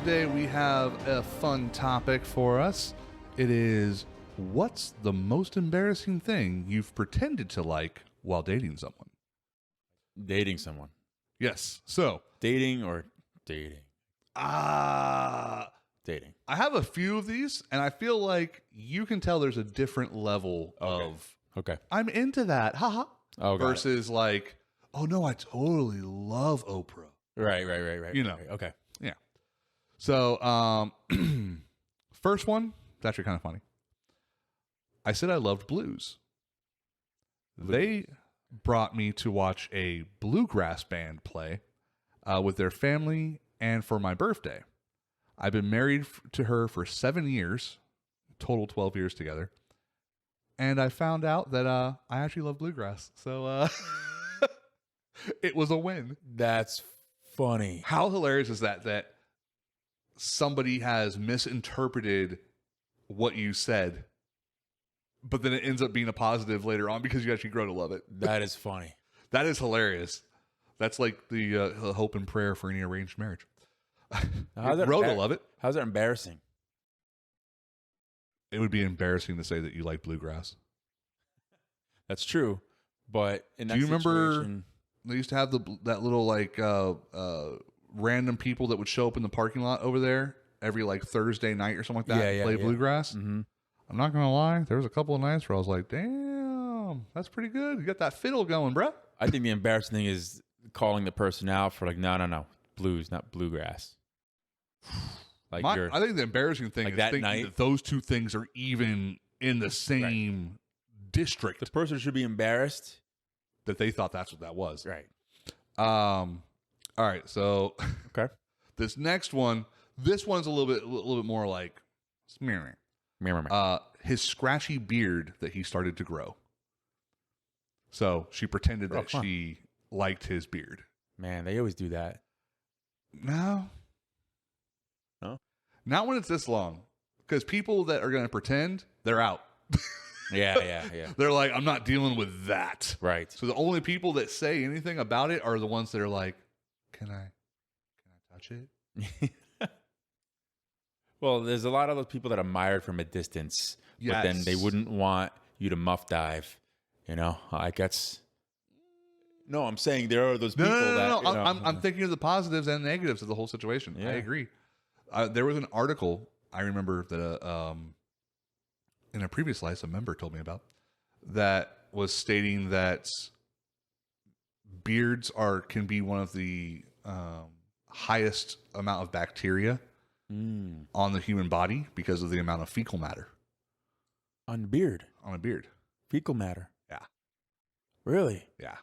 today we have a fun topic for us. It is, what's the most embarrassing thing you've pretended to like while dating someone? Dating someone. Yes. So, Dating or dating? Dating. I have a few of these, and I feel like you can tell there's a different level of, Okay. I'm into that, haha, Oh, got versus like, oh no, I totally love Oprah. it. Right. You know. Right. Okay. Yeah. So, first one, it's actually kind of funny. I said I loved blues. They brought me to watch a bluegrass band play with their family and for my birthday. I've been married to her for 7 years, total 12 years together. And I found out that I actually love bluegrass. So it was a win. That's funny. How hilarious is that somebody has misinterpreted what you said, but then it ends up being a positive later on because you actually grow to love it. That is funny. That is hilarious. That's like the hope and prayer for any arranged marriage. Grow to love it. How's that embarrassing? It would be embarrassing to say that you like bluegrass. That's true. But in that Do you remember situation, they used to have that little like random people that would show up in the parking lot over there every like Thursday night or something like that and play bluegrass? Mm-hmm. I'm not gonna lie, there was a couple of nights where I was like, damn, that's pretty good. You got that fiddle going, bro. I think the embarrassing thing is calling the person out for like, no, blues, not bluegrass. Like I think the embarrassing thing like is that thinking night, that those two things are even in the same district. the person should be embarrassed. That they thought that's what that was. Right. All right, so Okay. this next one, this one's a little bit more like his scratchy beard that he started to grow. So she pretended that she liked his beard. Man, they always do that. No. Not when it's this long. Because people that are going to pretend, they're out. Yeah. They're like, I'm not dealing with that. Right. So the only people that say anything about it are the ones that are like, can I touch it? Well, there's a lot of those people that admire from a distance, but then they wouldn't want you to muff dive. You know, like that's. No, I'm saying there are those people that. No. I'm thinking of the positives and negatives of the whole situation. Yeah. I agree. There was an article I remember that in a previous life a member told me about that was stating that beards can be one of the highest amount of bacteria on the human body because of the amount of fecal matter on a beard. Fecal matter. Yeah. Really? Yeah.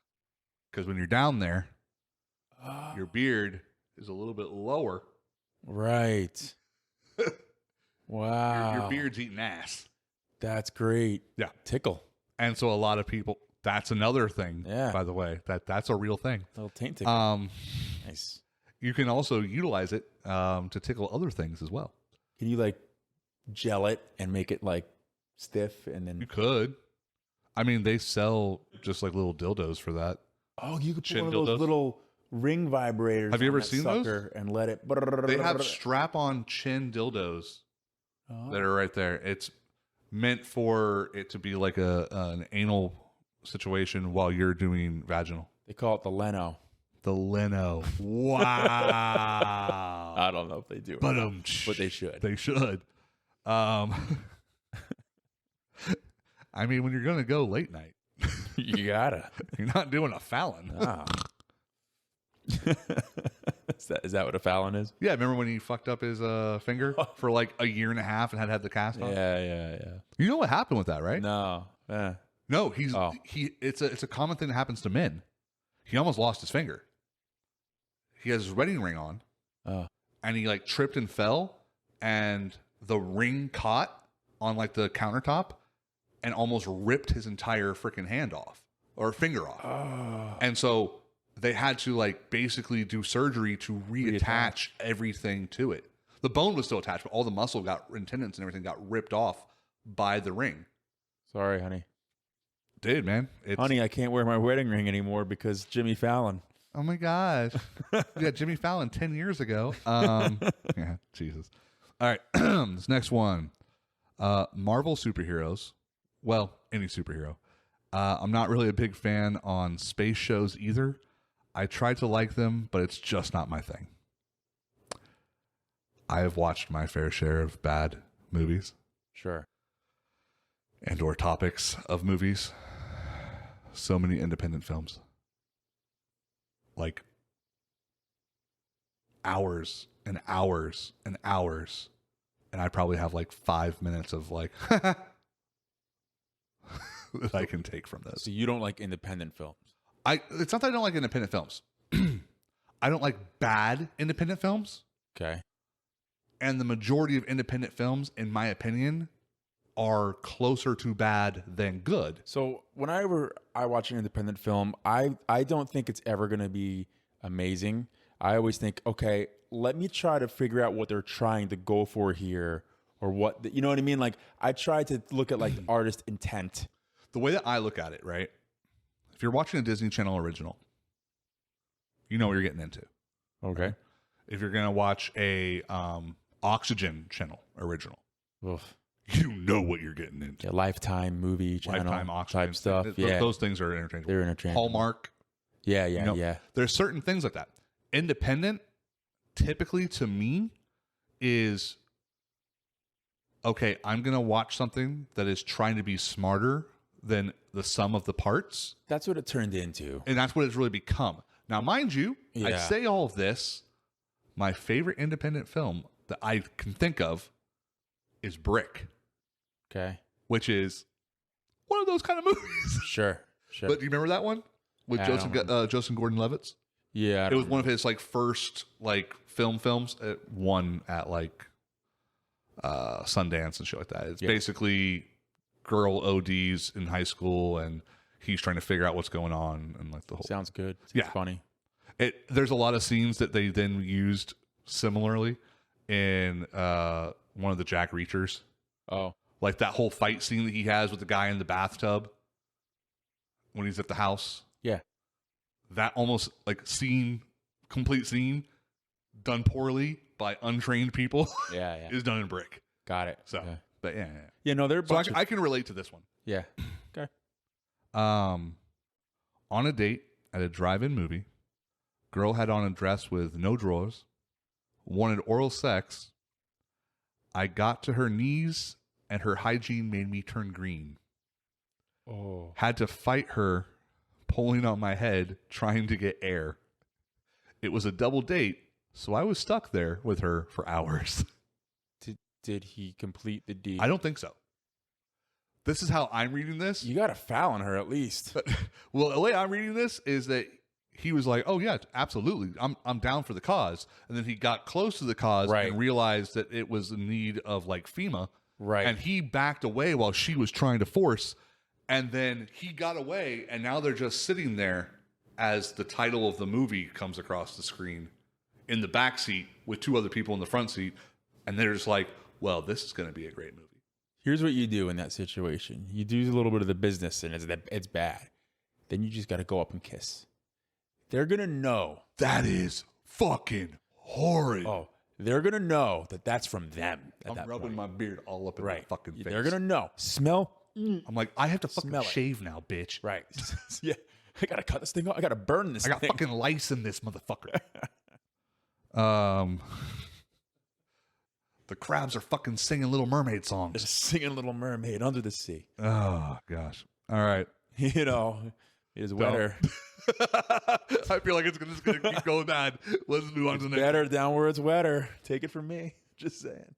Because when you're down there, your beard is a little bit lower. Right. Wow. Your beard's eating ass. That's great. Yeah. Tickle. And so a lot of people, that's another thing, by the way, that's a real thing. A little taint tickle. Nice. You can also utilize it to tickle other things as well. Can you like gel it and make it like stiff and then... You could. I mean, they sell just like little dildos for that. Oh, you could put Chin one of those dildos? little ring vibrators. Have you ever that seen those? And let it... They have strap-on chin dildos that are right there. It's meant for it to be like an anal situation while you're doing vaginal. They call it the Leno. The Leno. Wow. I don't know if they do. But they should. They should. I mean, when you're going to go late night, you gotta. You're not doing a Fallon. Oh. Is that what a Fallon is? Yeah, remember when he fucked up his finger for like a year and a half and had the cast on? Yeah. You know what happened with that, right? No. No, it's a common thing that happens to men. He almost lost his finger. He has his wedding ring on. And he like tripped and fell, and the ring caught on like the countertop and almost ripped his entire freaking hand off or finger off. And so they had to like basically do surgery to reattach everything to it. The bone was still attached, but all the muscle and tendons and everything got ripped off by the ring. Sorry, honey. Dude, man. Honey, I can't wear my wedding ring anymore because Jimmy Fallon. Oh my gosh. We got Jimmy Fallon 10 years ago. Yeah, Jesus. All right. This next one. Marvel superheroes. Well, any superhero. I'm not really a big fan on space shows either. I try to like them, but it's just not my thing. I have watched my fair share of bad movies. Sure. And or topics of movies. So many independent films. Like hours and hours and hours. And I probably have like 5 minutes of like that I can take from this. So you don't like independent films? It's not that I don't like independent films. I don't like bad independent films. Okay. And the majority of independent films, in my opinion, are closer to bad than good. So whenever I watch an independent film, I don't think it's ever going to be amazing. I always think, okay, let me try to figure out what they're trying to go for here, or what, you know what I mean? Like, I try to look at like the artist intent. The way that I look at it, right? If you're watching a Disney Channel original, you know what you're getting into. Okay. If you're going to watch a Oxygen Channel original, Oof. you know what you're getting into. Yeah, Lifetime movie channel Lifetime Oxygen type stuff. Yeah. Those things are interchangeable. They're interchangeable. Hallmark. Yeah, You know, yeah. There's certain things like that. Independent, typically to me, is okay, I'm going to watch something that is trying to be smarter than the sum of the parts. That's what it turned into. And that's what it's really become. Now, mind you, I Yeah. say all of this. My favorite independent film that I can think of is Brick, Okay. which is one of those kind of movies. Sure. But do you remember that one with I Joseph Gordon-Levitt? Yeah. It was one of his like first like films. It won at like Sundance and shit like that. It's basically girl ODs in high school and he's trying to figure out what's going on and like the whole. Sounds good. Yeah. Funny. There's a lot of scenes that they then used similarly in one of the Jack Reachers. Oh. Like that whole fight scene that he has with the guy in the bathtub when he's at the house. Yeah. That almost like complete scene done poorly by untrained people Yeah. is done in Brick. Got it. So, yeah. but yeah. Yeah, no, they're So I can relate to this one. Yeah. Okay. On a date at a drive-in movie, girl had on a dress with no drawers, wanted oral sex. I got to her knees and her hygiene made me turn green. Oh. Had to fight her pulling on my head trying to get air. It was a double date, so I was stuck there with her for hours. Did he complete the deed? I don't think so. This is how I'm reading this. You got a foul on her at least. Well, the way I'm reading this is that he was like, "Oh yeah, absolutely, I'm down for the cause," and then he got close to the cause and realized that it was in need of like FEMA, right? And he backed away while she was trying to force, and then he got away, and now they're just sitting there as the title of the movie comes across the screen in the back seat with two other people in the front seat, and they're just like, "Well, this is going to be a great movie." Here's what you do in that situation. You do a little bit of the business and it's bad. Then you just got to go up and kiss. They're going to know. That is fucking horrid. Oh, they're going to know that that's from them. I'm rubbing my beard all up in my fucking face. They're going to know. Smell. I'm like, I have to fucking Smell it. shave now, bitch. Right. Yeah. I got to cut this thing off. I got to burn this thing. I got fucking lice in this motherfucker. The crabs are fucking singing Little Mermaid songs. They're singing Little Mermaid under the sea. Oh, gosh. All right. You know, it is wetter. I feel like it's just going to keep going bad. Let's move on to the next. Better down where it's wetter. Take it from me. Just saying.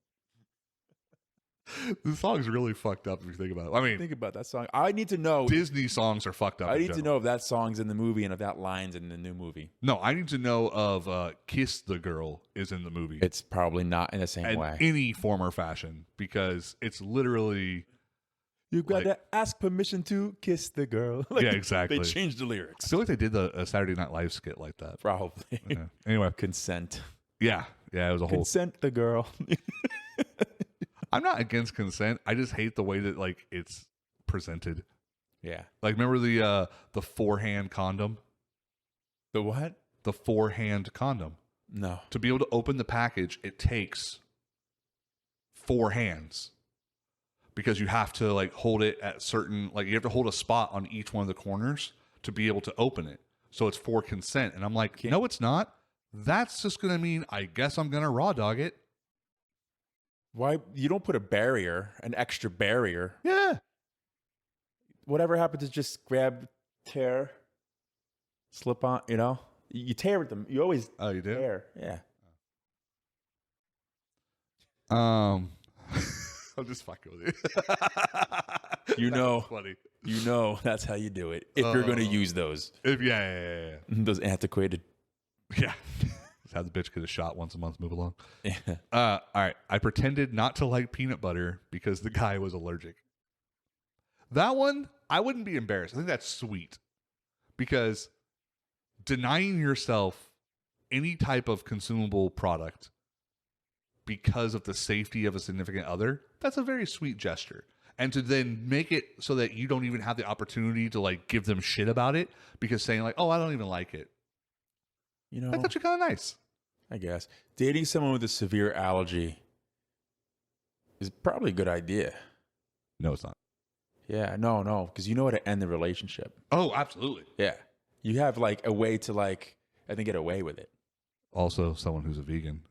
This song's really fucked up if you think about it. I mean, think about that song. I need to know. Disney songs are fucked up. I need to know if that song's in the movie and if that line's in the new movie. No, I need to know of Kiss the Girl is in the movie. It's probably not in the same way. Any form or fashion, because it's literally... You've got to ask permission to kiss the girl. Yeah, exactly. They changed the lyrics. I feel like they did a Saturday Night Live skit like that. Probably. Yeah. Anyway. Consent. Yeah. Yeah, it was a whole... Consent the girl. I'm not against consent. I just hate the way that like it's presented. Yeah. Like remember the forehand condom? The what? the 4-hand condom. No. To be able to open the package, it takes 4 hands. Because you have to like hold it at certain, like you have to hold a spot on each one of the corners to be able to open it. So it's for consent. And I'm like, no, it's not. That's just going to mean, I guess I'm going to raw dog it. Why? You don't put a barrier, an extra barrier. Yeah. Whatever happens is just grab, tear, slip on, you know? You tear with them. You always you do? tear. Yeah. I'm just fucking with you. You know, funny. You know that's how you do it. If you're going to use those. Yeah. Those antiquated. Yeah. Just have the bitch get a shot once a month, move along. Yeah. All right. I pretended not to like peanut butter because the guy was allergic. That one, I wouldn't be embarrassed. I think that's sweet. Because denying yourself any type of consumable product because of the safety of a significant other, that's a very sweet gesture. And to then make it so that you don't even have the opportunity to like give them shit about it because saying like, oh, I don't even like it. You know, that's actually kind of nice. I guess. Dating someone with a severe allergy is probably a good idea. No, it's not. Yeah, no, because you know how to end the relationship. Oh, absolutely. Yeah. You have like a way to like, I think, get away with it. Also, someone who's a vegan.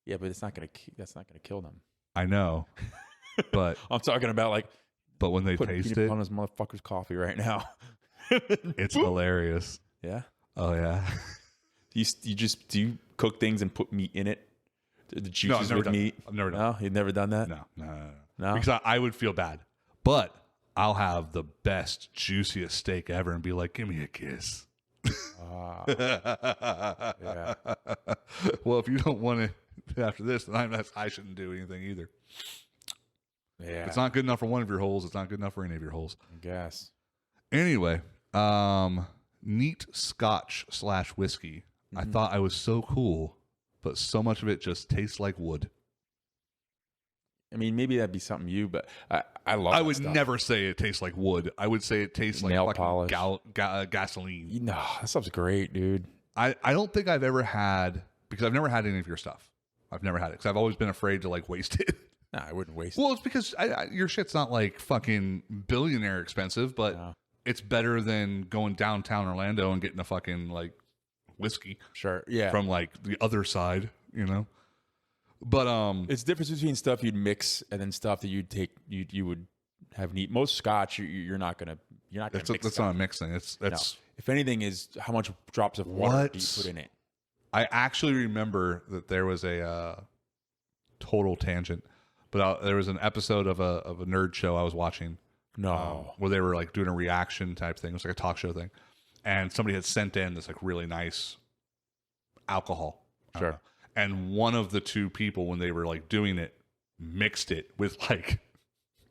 Yeah, but that's not gonna kill them. I know, but I'm talking about like. But when they taste it on this motherfucker's coffee right now, it's hilarious. Yeah. Oh yeah. Do you cook things and put meat in it? The juices with meat. I've never done. No, you've never done that. No. Because I would feel bad, but I'll have the best, juiciest steak ever and be like, "Give me a kiss." Yeah. Well, if you don't want it after this, then I shouldn't do anything either. Yeah. If it's not good enough for one of your holes, it's not good enough for any of your holes. I guess. Anyway, neat scotch / whiskey. I thought I was so cool, but so much of it just tastes like wood. I mean, maybe that'd be something but I love I that would stuff. never say it tastes like wood. I would say it tastes like Nail fucking polish. gasoline. No, that stuff's great, dude. I don't think I've ever had, because I've never had any of your stuff. I've never had it because I've always been afraid to like waste it. No, I wouldn't waste Well, it's because your shit's not like fucking billionaire expensive, but it's better than going downtown Orlando and getting a fucking like whiskey. Sure. Yeah. From like the other side, you know? But it's the difference between stuff you'd mix and then stuff that you'd take you would have neat. Most scotch you're not gonna mix. That's not mixing. That's no. If anything is how much drops of water do you put in it. I actually remember that there was a total tangent, but there was an episode of a nerd show I was watching. No. Where they were like doing a reaction type thing. It was like a talk show thing. And somebody had sent in this like really nice alcohol. Sure. And one of the two people, when they were like doing it, mixed it with like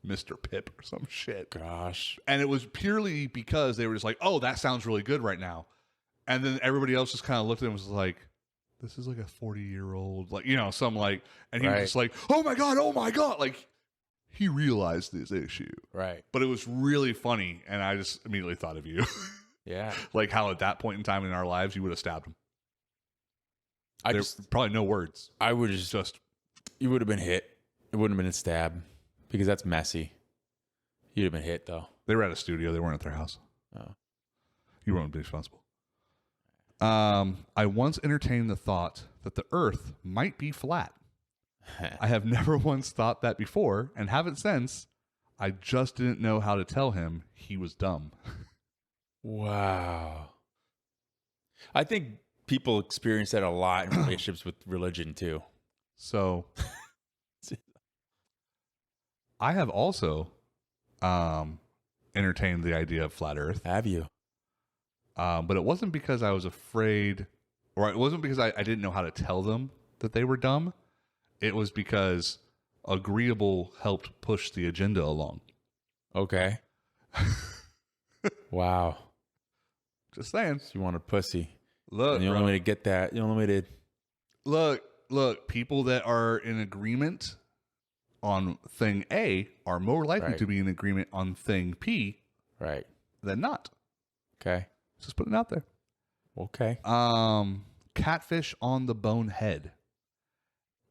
Mr. Pip or some shit. Gosh. And it was purely because they were just like, oh, that sounds really good right now. And then everybody else just kind of looked at him and was like, this is like a 40-year-old, like, you know, some like, and he was just like, oh my God. Like, he realized this issue. Right. But it was really funny. And I just immediately thought of you. Yeah. Like how at that point in time in our lives, you would have stabbed him. There's probably no words. I would just, you would have been hit. It wouldn't have been a stab because that's messy. You'd have been hit though. They were at a studio. They weren't at their house. Oh. You weren't be responsible. I once entertained the thought that the earth might be flat. I have never once thought that before and haven't since. I just didn't know how to tell him he was dumb. Wow. I think people experience that a lot in relationships with religion too. So I have also entertained the idea of flat earth. Have you? But it wasn't because I was afraid, or it wasn't because I didn't know how to tell them that they were dumb. It was because agreeable helped push the agenda along. Okay. Wow. Just saying. So you want a pussy. Look, and the only way to get that, the only way to... Look, people that are in agreement on thing A are more likely to be in agreement on thing P than not. Okay. Just putting it out there. Okay. Catfish on the bone head.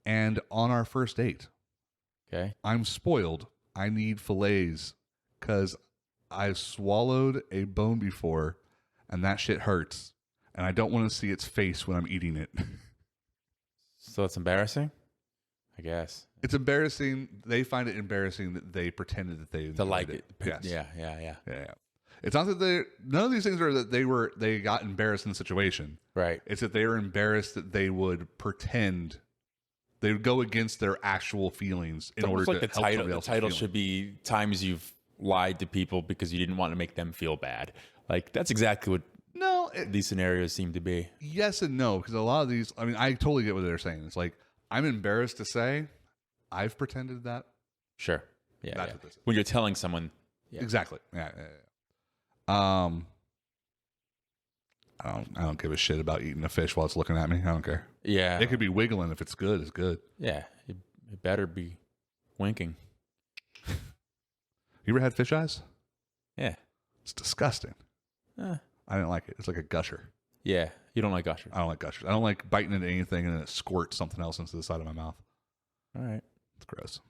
And on our first date. Okay. I'm spoiled. I need fillets because I've swallowed a bone before and that shit hurts. And I don't want to see its face when I'm eating it. So it's embarrassing? I guess. It's embarrassing. They find it embarrassing that they pretended that they To like it. Yes. Yeah. It's not that none of these things are that they got embarrassed in the situation. Right. It's that they were embarrassed that they would pretend. They would go against their actual feelings in order like to help somebody else. The title should be times you've lied to people because you didn't want to make them feel bad. Like, that's exactly what these scenarios seem to be. Yes and no, because a lot of these, I mean, I totally get what they're saying. It's like, I'm embarrassed to say I've pretended that. Sure. Yeah. That's what this is. When you're telling someone. Yeah. Exactly. Yeah. I don't give a shit about eating a fish while it's looking at me. I don't care. Yeah. It could be wiggling. If it's good, it's good. Yeah. It better be winking. You ever had fish eyes? Yeah. It's disgusting. I didn't like it. It's like a gusher. Yeah. You don't like gushers. I don't like gushers. I don't like biting into anything and then it squirts something else into the side of my mouth. All right. It's gross.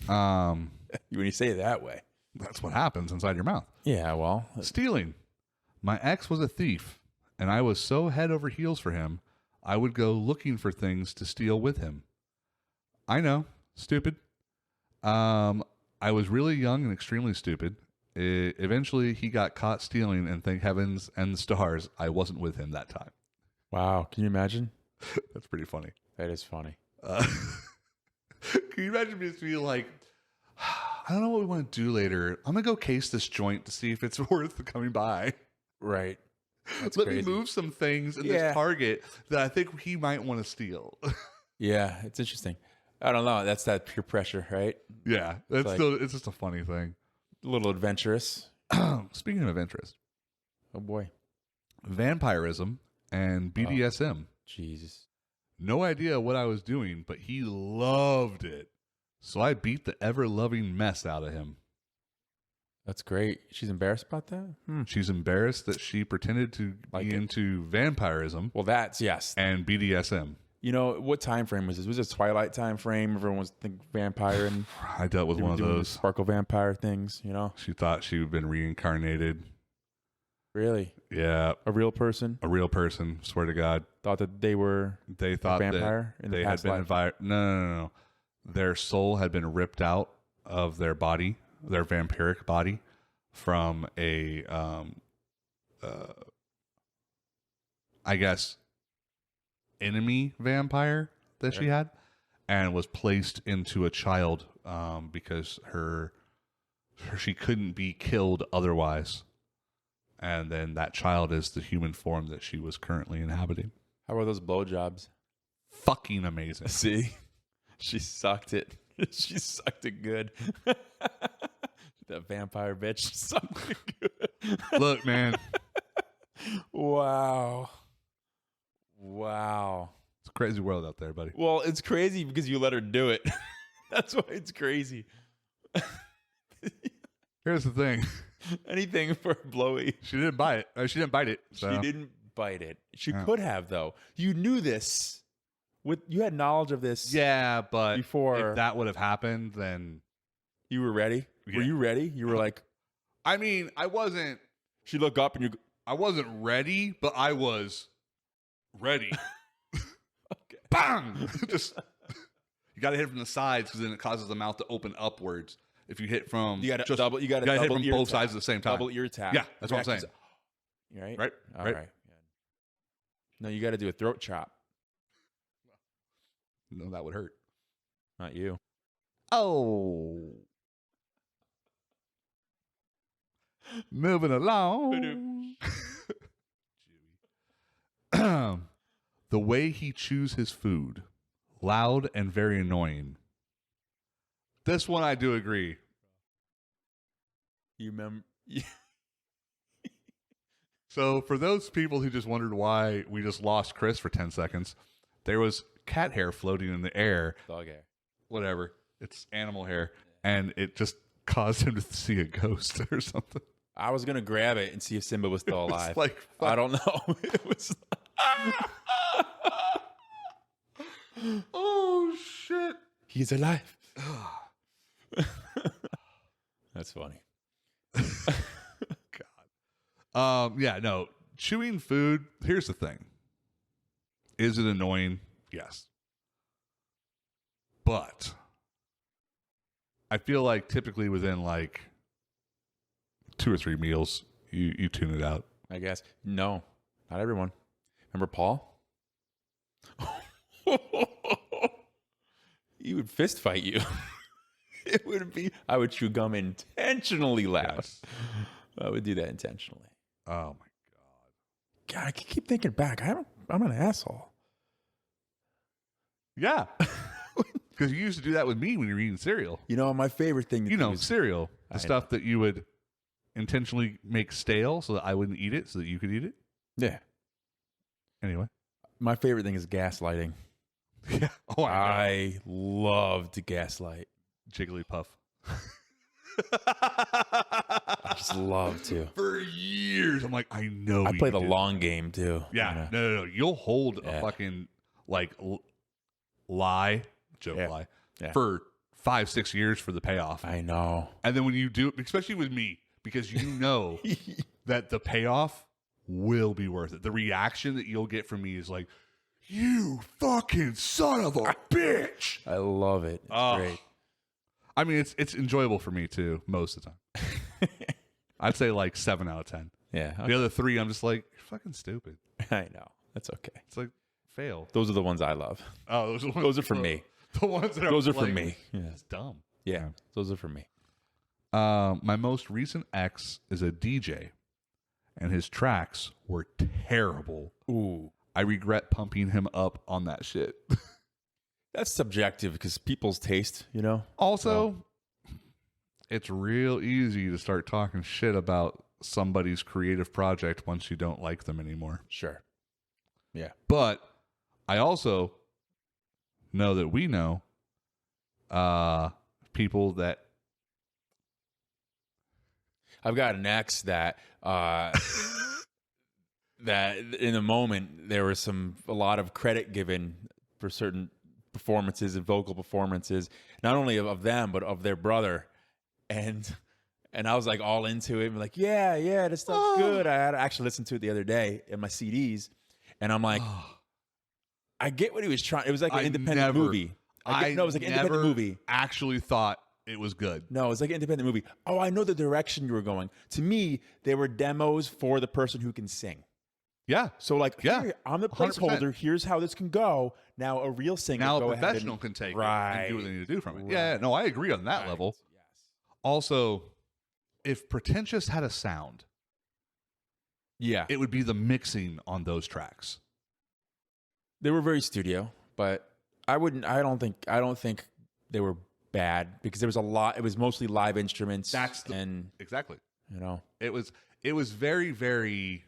When you say it that way. That's what happens inside your mouth. Yeah, well. Stealing. My ex was a thief, and I was so head over heels for him, I would go looking for things to steal with him. I know. Stupid. I was really young and extremely stupid. Eventually, he got caught stealing, and thank heavens and the stars, I wasn't with him that time. Wow. Can you imagine? That's pretty funny. That is funny. Can you imagine me being like, I don't know what we want to do later. I'm going to go case this joint to see if it's worth coming by. Right. That's Let crazy. me move some things in this Target that I think he might want to steal. Yeah, it's interesting. I don't know. That's that peer pressure, right? Yeah, it's just a funny thing. A little adventurous. Speaking of interest. Oh, boy. Vampirism and BDSM. Jesus. No idea what I was doing, but he loved it. So I beat the ever-loving mess out of him. That's great. She's embarrassed about that? She's embarrassed that she pretended to be into vampirism. Well, that's, yes. And BDSM. You know, what time frame was this? Was it Twilight time frame? Everyone was thinking vampire and I dealt with one of those. Sparkle vampire things, you know? She thought she had been reincarnated. Really? Yeah. A real person? A real person, swear to God. Thought that they were They thought a vampire that in the they past had been life? No. Their soul had been ripped out of their body, their vampiric body, from a, I guess, enemy vampire that she had, and was placed into a child because she couldn't be killed otherwise. And then that child is the human form that she was currently inhabiting. How were those blowjobs? Fucking amazing. See? She sucked it. She sucked it good. That vampire bitch sucked it good. Look, man. Wow. It's a crazy world out there, buddy. Well, it's crazy because you let her do it. That's why it's crazy. Here's the thing. Anything for blowy. She didn't buy it. She didn't bite it. So. She didn't bite it. She could have, though. You knew this. You had knowledge of this. Yeah, but before if that would have happened, then you were ready. Yeah. Were you ready? You were like, I mean, I wasn't. She looked up and I wasn't ready, but I was ready. Okay. Bang! Just you got to hit from the sides because then it causes the mouth to open upwards. If you hit from you got to double. You got to hit from both sides at the same time. Double ear tap. Yeah, that's what I'm saying. Right. Right. All right. No, you got to do a throat chop. No, that would hurt. Not you. Oh. Moving along. The way he chews his food. Loud and very annoying. This one I do agree. You remember? So for those people who just wondered why we just lost Chris for 10 seconds, there was cat hair floating in the air. Dog hair. Whatever. It's animal hair. And it just caused him to see a ghost or something. I was gonna grab it and see if Simba was still alive. like I don't know. It was. oh shit. He's alive. That's funny. God. Yeah, no. Chewing food, here's the thing. Is it annoying? Yes. But I feel like typically within like 2 or 3 meals, you tune it out. I guess. No, not everyone. Remember Paul? He would fist fight you. It would be. I would chew gum intentionally loud. Yes. I would do that intentionally. Oh my God, I keep thinking back. I'm an asshole. Yeah. Because you used to do that with me when you were eating cereal. You know, my favorite thing to do is cereal. The stuff that you would intentionally make stale so that I wouldn't eat it so that you could eat it. Yeah. Anyway. My favorite thing is gaslighting. Yeah. Oh, I love to gaslight. Jigglypuff. I just love to. For years. I'm like, I know I play the did. long game too. Yeah. No. You'll hold a fucking like lie, joke lie, for 5-6 years for the payoff. I know. And then when you do, especially with me, because you know that the payoff will be worth it. The reaction that you'll get from me is like, you fucking son of a bitch. I love it. It's great. I mean, it's enjoyable for me too, most of the time. I'd say like 7 out of 10. Yeah. Okay. The other 3, I'm just like, you're fucking stupid. I know. That's okay. It's like, fail. Those are the ones I love. Oh, those are the ones. Those are for me. The ones that those are for me. Yeah. It's dumb. Yeah. Those are for me. My most recent ex is a DJ, and his tracks were terrible. Ooh. I regret pumping him up on that shit. That's subjective because people's taste, you know? Also, it's real easy to start talking shit about somebody's creative project once you don't like them anymore. Sure. Yeah. But I also know that we know people that I've got an ex that that in the moment there was a lot of credit given for certain performances and vocal performances, not only of them but of their brother, and I was like all into it, like yeah, this stuff's good. I had to actually listen to it the other day in my CDs, and I'm like, I get what he was trying. It was like an independent movie. It was like an independent movie. Actually thought it was good. No, it was like an independent movie. Oh, I know the direction you were going. To me, they were demos for the person who can sing. Yeah. So like, here, I'm the placeholder. 100%. Here's how this can go. Now a real singer. Now a professional can take it and do what they need to do from it. Right. Yeah. No, I agree on that level. Yes. Also, if Pretentious had a sound, it would be the mixing on those tracks. They were very studio, but I don't think they were bad because there was a lot. It was mostly live instruments. Exactly. You know, it was very, very.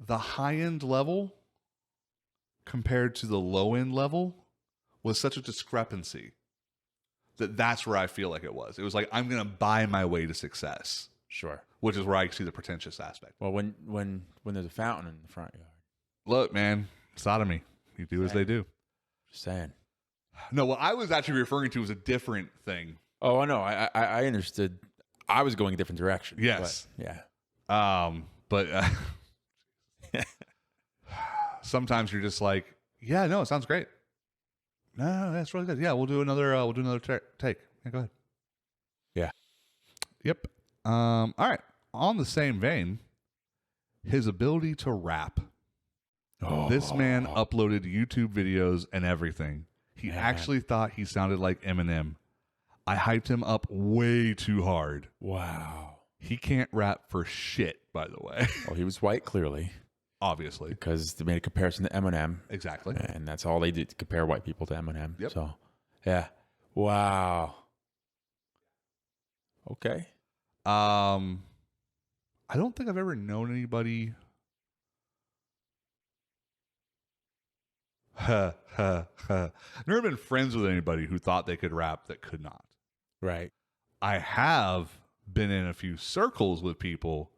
The high end level compared to the low end level was such a discrepancy that's where I feel like it was. It was like, I'm going to buy my way to success. Sure. Which is where I see the pretentious aspect. Well, when there's a fountain in the front yard. Look, man, sodomy. You do as they do. Just saying. No, what I was actually referring to was a different thing. Oh, I know. I understood. I was going a different direction. Yes. But, yeah. But sometimes you're just like, yeah, no, it sounds great. No, that's really good. Yeah, we'll do another take. Yeah, go ahead. Yeah. Yep. All right. On the same vein, his ability to rap. Oh. This man uploaded YouTube videos and everything. He actually thought he sounded like Eminem. I hyped him up way too hard. Wow. He can't rap for shit, by the way. Well, he was white, clearly. Obviously. Because they made a comparison to Eminem. Exactly. And that's all they did, to compare white people to Eminem. Yep. So, yeah. Wow. Okay. I don't think I've ever known anybody. I've never been friends with anybody who thought they could rap that could not. Right. I have been in a few circles with people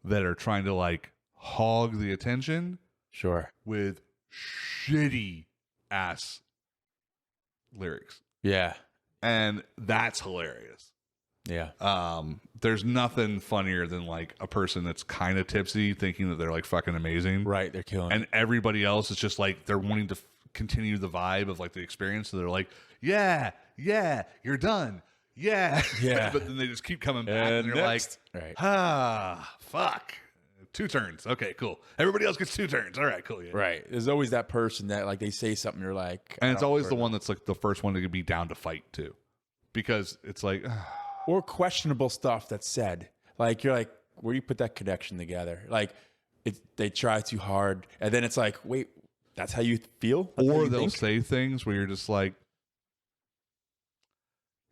that are trying to like hog the attention. Sure. With shitty ass lyrics. Yeah. And that's hilarious. Yeah. There's nothing funnier than like a person that's kind of tipsy thinking that they're like fucking amazing. Right. They're killing And everybody else is just like, they're wanting to continue the vibe of like the experience. So they're like, yeah, you're done. Yeah. But then they just keep coming back and you're like, fuck. 2 turns. Okay, cool. Everybody else gets 2 turns. All right, cool. Yeah. Right. There's always that person that like they say something, you're like, and it's always the one that's like the first one to be down to fight too, because it's like, or questionable stuff that's said. Like you're like, where do you put that connection together? Like they try too hard, and then it's like, wait, that's how you feel? That's or you they'll think? say things where you're just like,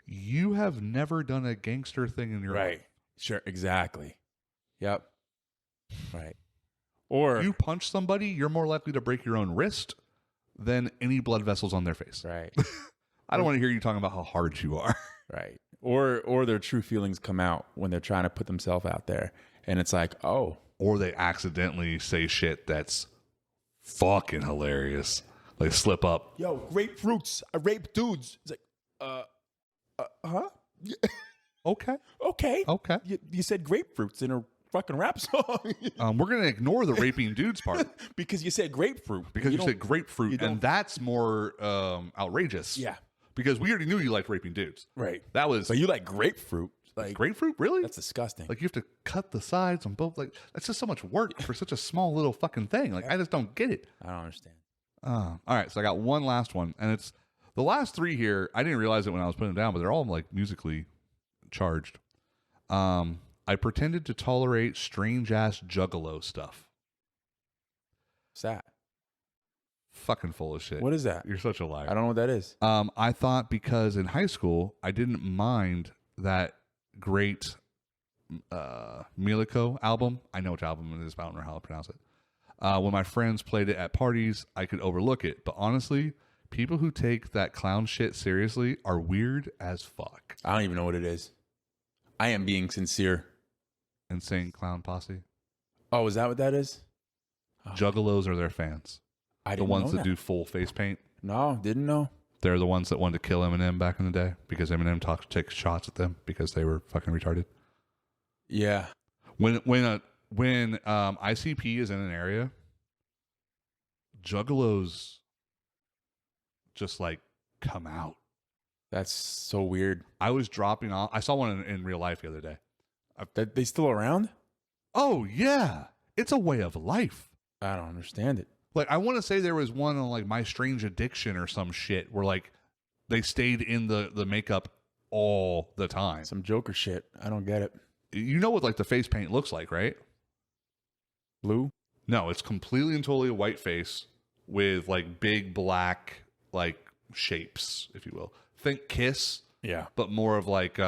you have never done a gangster thing in your life. Sure. Exactly. Yep. Right. Or you punch somebody, you're more likely to break your own wrist than any blood vessels on their face. Right. I don't want to hear you talking about how hard you are. Right. Or their true feelings come out when they're trying to put themselves out there. And it's like, oh. Or they accidentally say shit that's fucking hilarious. Like slip up. Yo, grapefruits. I rape dudes. It's like, huh? Okay. Okay. You said grapefruits in a fucking rap song. We're going to ignore the raping dudes part. Because you said grapefruit. Because you said grapefruit, and that's more outrageous. Yeah. Because we already knew you liked raping dudes. Right. That was... But you like grapefruit. Like grapefruit? Really? That's disgusting. Like you have to cut the sides on both. Like that's just so much work for such a small little fucking thing. Like I just don't get it. I don't understand. All right. So I got one last one, and it's the last 3 here. I didn't realize it when I was putting them down, but they're all like musically charged. I pretended to tolerate strange ass juggalo stuff. What's that? Fucking full of shit. What is that? You're such a liar. I don't know what that is. I thought because in high school I didn't mind that great Milico album. I know which album it is, but I don't know how to pronounce it. When my friends played it at parties, I could overlook it. But honestly, people who take that clown shit seriously are weird as fuck. I don't even know what it is. I am being sincere. Insane Clown Posse. Oh, is that what that is? Juggalos are their fans. I the didn't ones know that do full face paint. No, didn't know. They're the ones that wanted to kill Eminem back in the day because Eminem took shots at them because they were fucking retarded. Yeah. When ICP is in an area, Juggalos just like come out. That's so weird. I was dropping off. I saw one in real life the other day. They still around? Oh yeah, it's a way of life. I don't understand it. Like I want to say there was one on like My Strange Addiction or some shit where like they stayed in the makeup all the time. Some Joker shit. I don't get it. You know what like the face paint looks like, right? Blue? No, it's completely and totally a white face with like big black like shapes, if you will. Think Kiss. Yeah. But more of like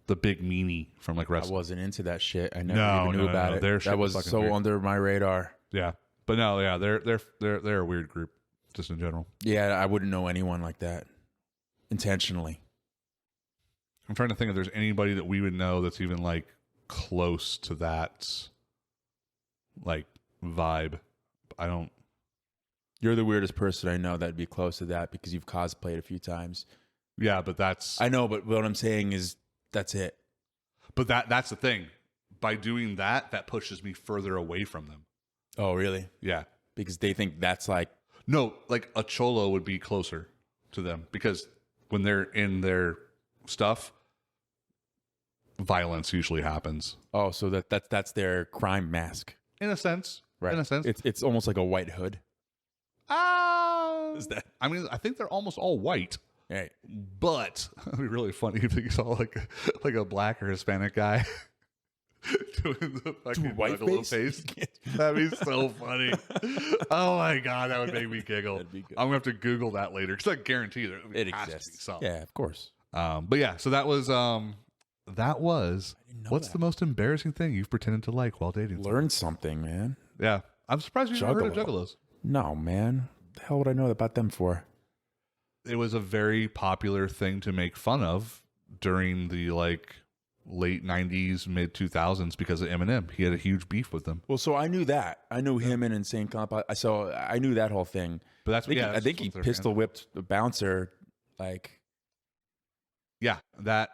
the big meanie from like I wrestling. wasn't into that shit. I never even knew about it. That was so weird. under my radar. Yeah. But no, yeah, they're a weird group just in general. Yeah, I wouldn't know anyone like that intentionally. I'm trying to think if there's anybody that we would know that's even like close to that like vibe. I don't. You're the weirdest person I know that'd be close to that because you've cosplayed a few times. Yeah, but that's. I know, but what I'm saying is that's it. But that's the thing. By doing that, that pushes me further away from them. Oh, really? Yeah. Because they think that's like. No, like a cholo would be closer to them because when they're in their stuff, violence usually happens. Oh, so that's their crime mask. In a sense. Right. In a sense. It's almost like a white hood. Is that? I mean, I think they're almost all white. Right. But it'd be really funny if you saw like a black or Hispanic guy doing the fucking white face. That'd be so funny. Oh my god, that would make me giggle. That'd be good. I'm gonna have to Google that later because I guarantee there it has exists. to be some. Yeah, of course. But yeah, so that was what's the most embarrassing thing you've pretended to like while dating? Learn something, man. Yeah, I'm surprised you've never heard of Juggalos. No, man. The hell would I know about them for? It was a very popular thing to make fun of during the like late 90s, mid 2000s because of Eminem. He had a huge beef with them. Well, so I knew that. I knew him and Insane Clown Posse. So I knew that whole thing. But that's I think he pistol whipped the bouncer. Like, yeah, that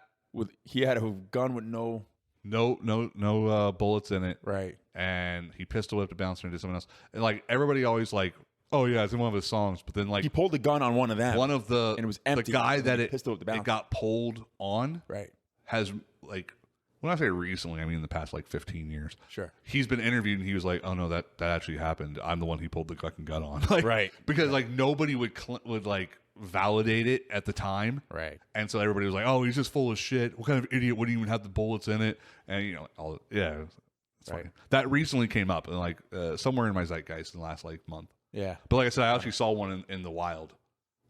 he had a gun with no bullets in it. Right. And he pistol whipped a bouncer and did something else. And like everybody always like, oh yeah, it's in one of his songs. But then like he pulled the gun on one of them. One of the and it was empty. The guy that it got pulled on. Right. Has like, when I say recently, I mean in the past like 15 years. Sure. He's been interviewed and he was like, oh no, that actually happened. I'm the one he pulled the fucking gun on. Like, right. Because like nobody would like validate it at the time. Right. And so everybody was like, oh, he's just full of shit. What kind of idiot wouldn't even have the bullets in it? And you know, it's funny. That recently came up and like somewhere in my zeitgeist in the last like month. Yeah. But like I said, I actually saw one in the wild.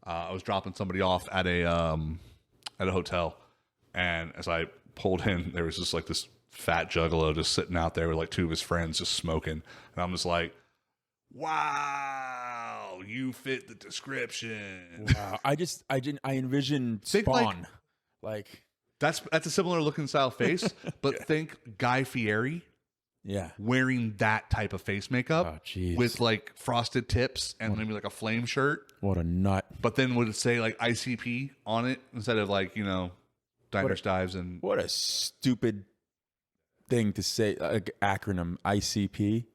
I was dropping somebody off at a hotel, and as I pulled in, there was just like this fat juggalo just sitting out there with like two of his friends just smoking, and I'm just like, wow, you fit the description. Wow. I envisioned Spawn. Like that's a similar looking style face, but think Guy Fieri. Yeah. Wearing that type of face makeup with like frosted tips and maybe like a flame shirt. What a nut. But then would it say like ICP on it instead of like, you know, Diners, Dives and... What a stupid thing to say, like acronym, ICP.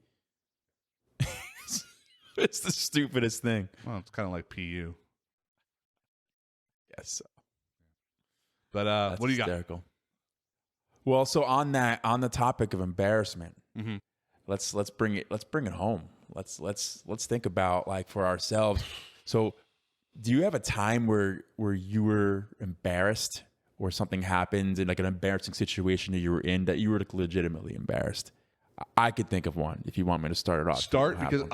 It's the stupidest thing. Well, it's kind of like PU. Yes. But that's what do you hysterical. got? Well, so on the topic of embarrassment, mm-hmm. let's bring it home. Let's think about like for ourselves. So, do you have a time where you were embarrassed or something happened in like an embarrassing situation that you were in that you were like legitimately embarrassed? I could think of one if you want me to start it off. Because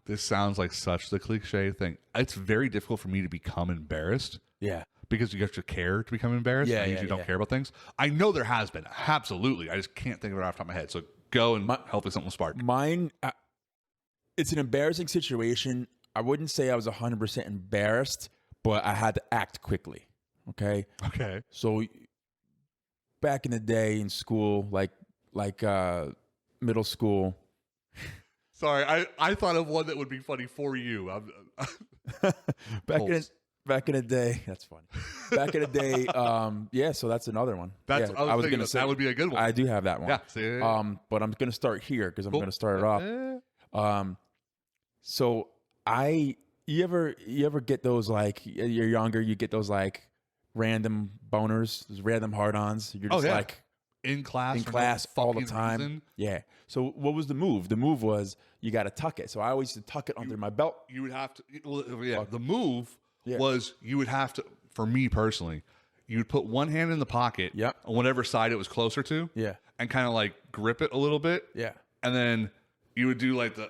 this sounds like such the cliche thing. It's very difficult for me to become embarrassed. Yeah. Because you have to care to become embarrassed. Yeah, I usually don't care about things. I know there has been. Absolutely. I just can't think of it off the top of my head. So go and hopefully something will spark. Mine, it's an embarrassing situation. I wouldn't say I was 100% embarrassed, but I had to act quickly. Okay? Okay. So back in the day in school, like middle school. Sorry, I thought of one that would be funny for you. Back in the day, that's funny. Back in the day, yeah. So that's another one. I was gonna say that would be a good one. I do have that one. Yeah. See? But I'm gonna start here because I'm gonna start it off. So you ever get those like you're younger, you get those like random boners, those random hard-ons. You're just like in class all the time. Reason. Yeah. So what was the move? The move was you got to tuck it. So I always used to tuck it under my belt. You would have to. Yeah. The move. Yeah. Was you would have to, for me personally, you would put one hand in the pocket on whatever side it was closer to, and kind of like grip it a little bit, and then you would do like the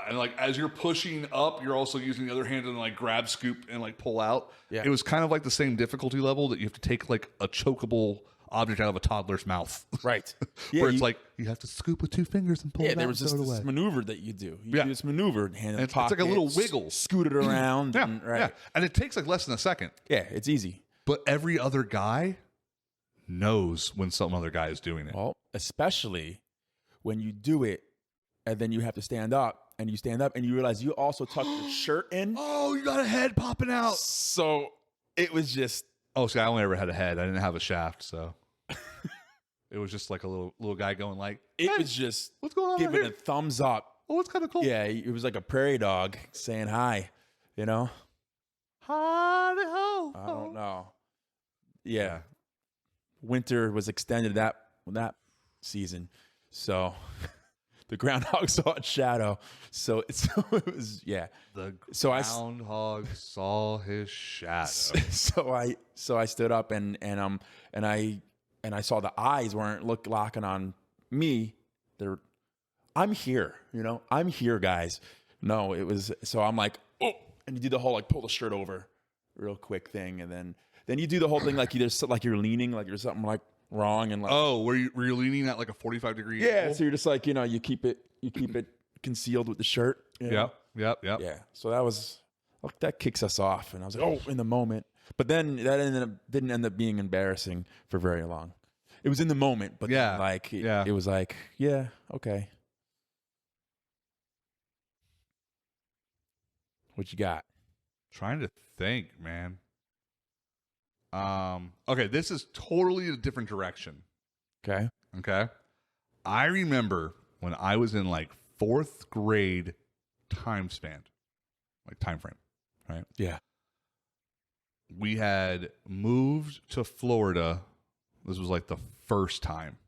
and like as you're pushing up, you're also using the other hand to like grab, scoop, and like pull out. Yeah. It was kind of like the same difficulty level that you have to take like a chokeable object out of a toddler's mouth. Right. Where it's like you have to scoop with two fingers and pull it out. Yeah, there was just this maneuver that you do. You do this maneuver, hand in the It's pocket. like a little wiggle. Scoot it around. Yeah. And it takes like less than a second. Yeah, it's easy. But every other guy knows when some other guy is doing it. Well, especially when you do it and then you have to stand up and you stand up and you realize you also tucked your shirt in. Oh, you got a head popping out. So it was just... Oh, see, I only ever had a head. I didn't have a shaft, so it was just like a little guy going like. It was just what's going on giving a thumbs up. Oh, it's kind of cool. Yeah, it was like a prairie dog saying hi. You know. Howdy ho. I don't know. Yeah, winter was extended that season, so the groundhog saw its shadow. So it was The groundhog saw his shadow. So I stood up and I saw the eyes weren't locking on me. I'm here, you know. I'm here, guys. No, it was so I'm like, oh, and you do the whole like pull the shirt over, real quick thing, and then you do the whole thing like you're leaning, like there's something like wrong, and like were you leaning at like a 45-degree angle? Yeah, so you're just like, you know, you keep it concealed with the shirt. You know? Yep. Yeah. So that kicks us off, and I was like, oh, in the moment. But then that didn't end up being embarrassing for very long. It was in the moment, but Yeah. then, like Yeah. it was like, yeah, okay. What you got? Trying to think, man. Okay, this is totally a different direction. Okay. Okay. I remember when I was in like 4th grade time frame, right? Yeah. We had moved to Florida. This was like the first time.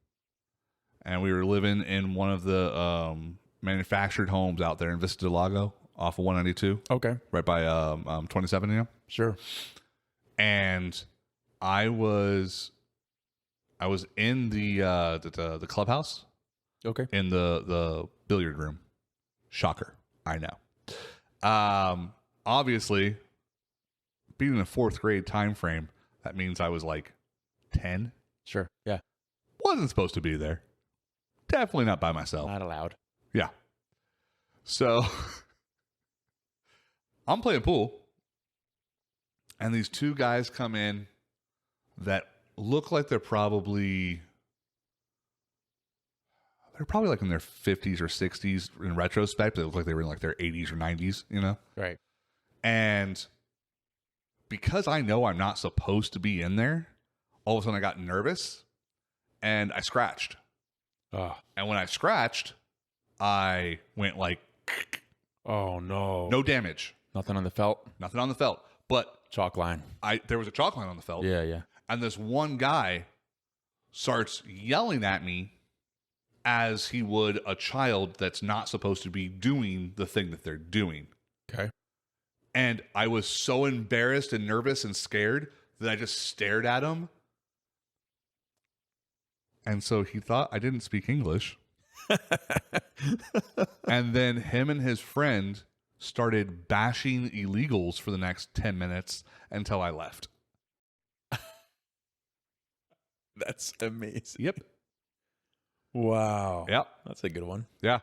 And we were living in one of the manufactured homes out there in Vista del Lago off of 192. Okay. Right by 27, you know? Sure. And I was in the clubhouse. Okay. In the billiard room. Shocker. I know. Obviously, being in a 4th grade time frame, that means I was like 10. Sure. Yeah. Wasn't supposed to be there. Definitely not by myself. Not allowed. Yeah. So I'm playing pool, and these 2 guys come in that look like they're probably like in their 50s or 60s in retrospect. They look like they were in like their 80s or 90s, you know? Right. And because I know I'm not supposed to be in there, all of a sudden I got nervous and I scratched. And when I scratched, I went like, oh no. no damage. Nothing on the felt? Nothing on the felt. But Chalk line. there was a chalk line on the felt. Yeah, yeah. And this one guy starts yelling at me as he would a child that's not supposed to be doing the thing that they're doing. Okay. And I was so embarrassed and nervous and scared that I just stared at him. And so he thought I didn't speak English. And then him and his friend started bashing illegals for the next 10 minutes until I left. That's amazing. Yep. Wow. Yep. That's a good one. Yeah.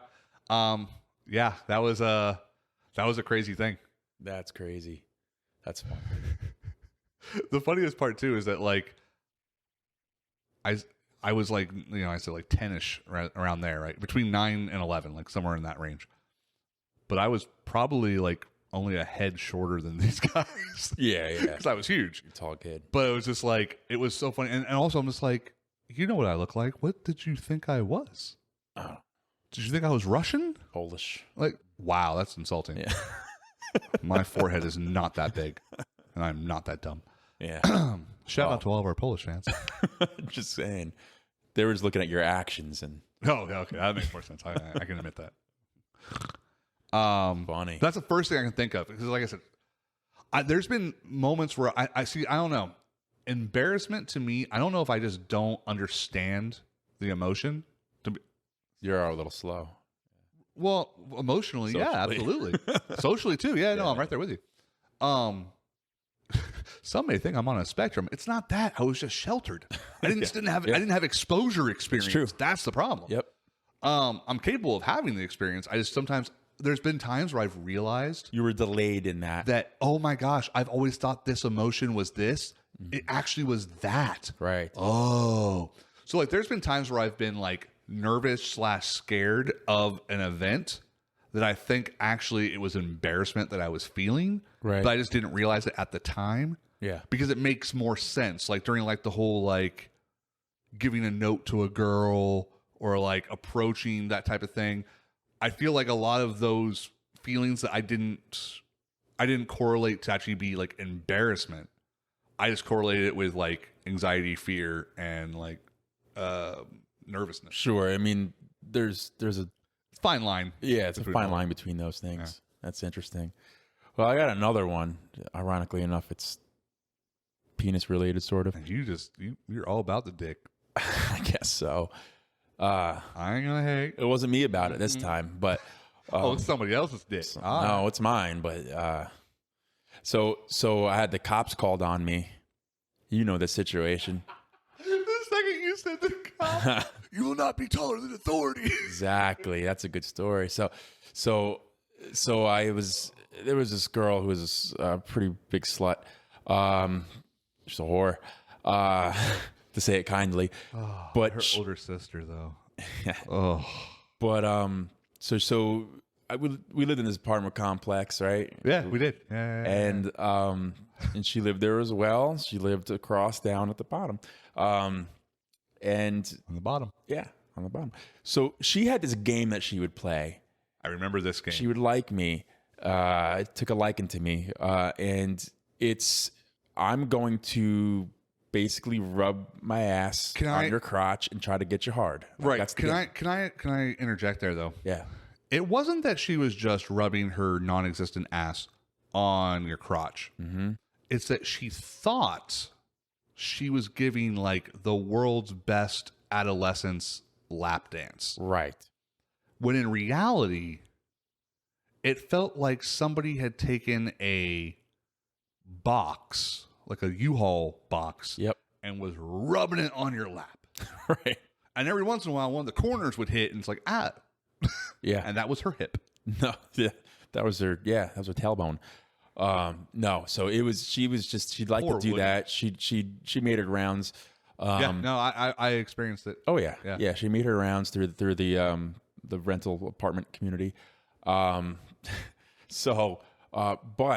Yeah, that was a crazy thing. That's crazy. That's fun. The funniest part too is that like I was like, you know, I said like 10ish around there, right? Between 9 and 11, like somewhere in that range. But I was probably like only a head shorter than these guys. Yeah, yeah. Because I was huge. You're a tall kid. But it was just like, it was so funny. And also I'm just like, you know what I look like? What did you think I was? Oh. Did you think I was Russian? Polish. Like, wow, that's insulting. Yeah. My forehead is not that big. And I'm not that dumb. Yeah. Shout out to all of our Polish fans. Just saying. They were just looking at your actions and Oh, yeah, okay. That makes more sense. I can admit that. funny. That's the first thing I can think of. Because like I said, there's been moments where I see, I don't know, embarrassment to me, I don't know if I just don't understand the emotion. You're a little slow. Well, emotionally, yeah, Socially. absolutely. Socially too. Yeah, no, I'm right there with you. Some may think I'm on a spectrum. It's not that. I was just sheltered. I didn't have exposure experience. True. That's the problem. Yep. I'm capable of having the experience. I just sometimes there's been times where I've realized You were delayed in that. oh my gosh, I've always thought this emotion was this. It actually was that. Right. Oh. So like there's been times where I've been like nervous / scared of an event that I think actually it was embarrassment that I was feeling. Right. But I just didn't realize it at the time. Yeah. Because it makes more sense. Like during like the whole like giving a note to a girl or like approaching that type of thing. I feel like a lot of those feelings that I didn't correlate to actually be like embarrassment. I just correlated it with like anxiety, fear, and like nervousness. Sure. I mean, there's a Fine line. yeah, it's a between fine all. line between those things. That's interesting. Well, I got another one. Ironically enough, it's penis related, sort of. And you're all about the dick. I guess so. I ain't gonna hate. It wasn't me about it this time, but It's somebody else's dick. no, it's mine. But so I had the cops called on me. You know the situation. The second you said the cop, you will not be taller than authority. Exactly. That's a good story. So there was this girl who was a pretty big slut. She's a whore, to say it kindly. Oh, but her older sister, though. Oh, but so we lived in this apartment complex, right? Yeah, we did. Yeah. And she lived there as well. She lived across down at the bottom. And on the bottom. Yeah, on the bottom. So she had this game that she would play. I remember this game. She would like me. Took a liking to me. And I'm going to basically rub my ass on your crotch and try to get you hard. Right. That's can I interject there though? Yeah. It wasn't that she was just rubbing her non-existent ass on your crotch. Mm-hmm. It's that she thought she was giving like the world's best adolescence lap dance. Right. When in reality, it felt like somebody had taken a box, like a U-Haul box, yep, and was rubbing it on your lap. Right. And every once in a while, one of the corners would hit, and it's like, ah. Yeah. And that was her hip. No, yeah. That was her tailbone. No, so she'd like to do that. She made her rounds. I experienced it. Oh yeah. She made her rounds through the rental apartment community. But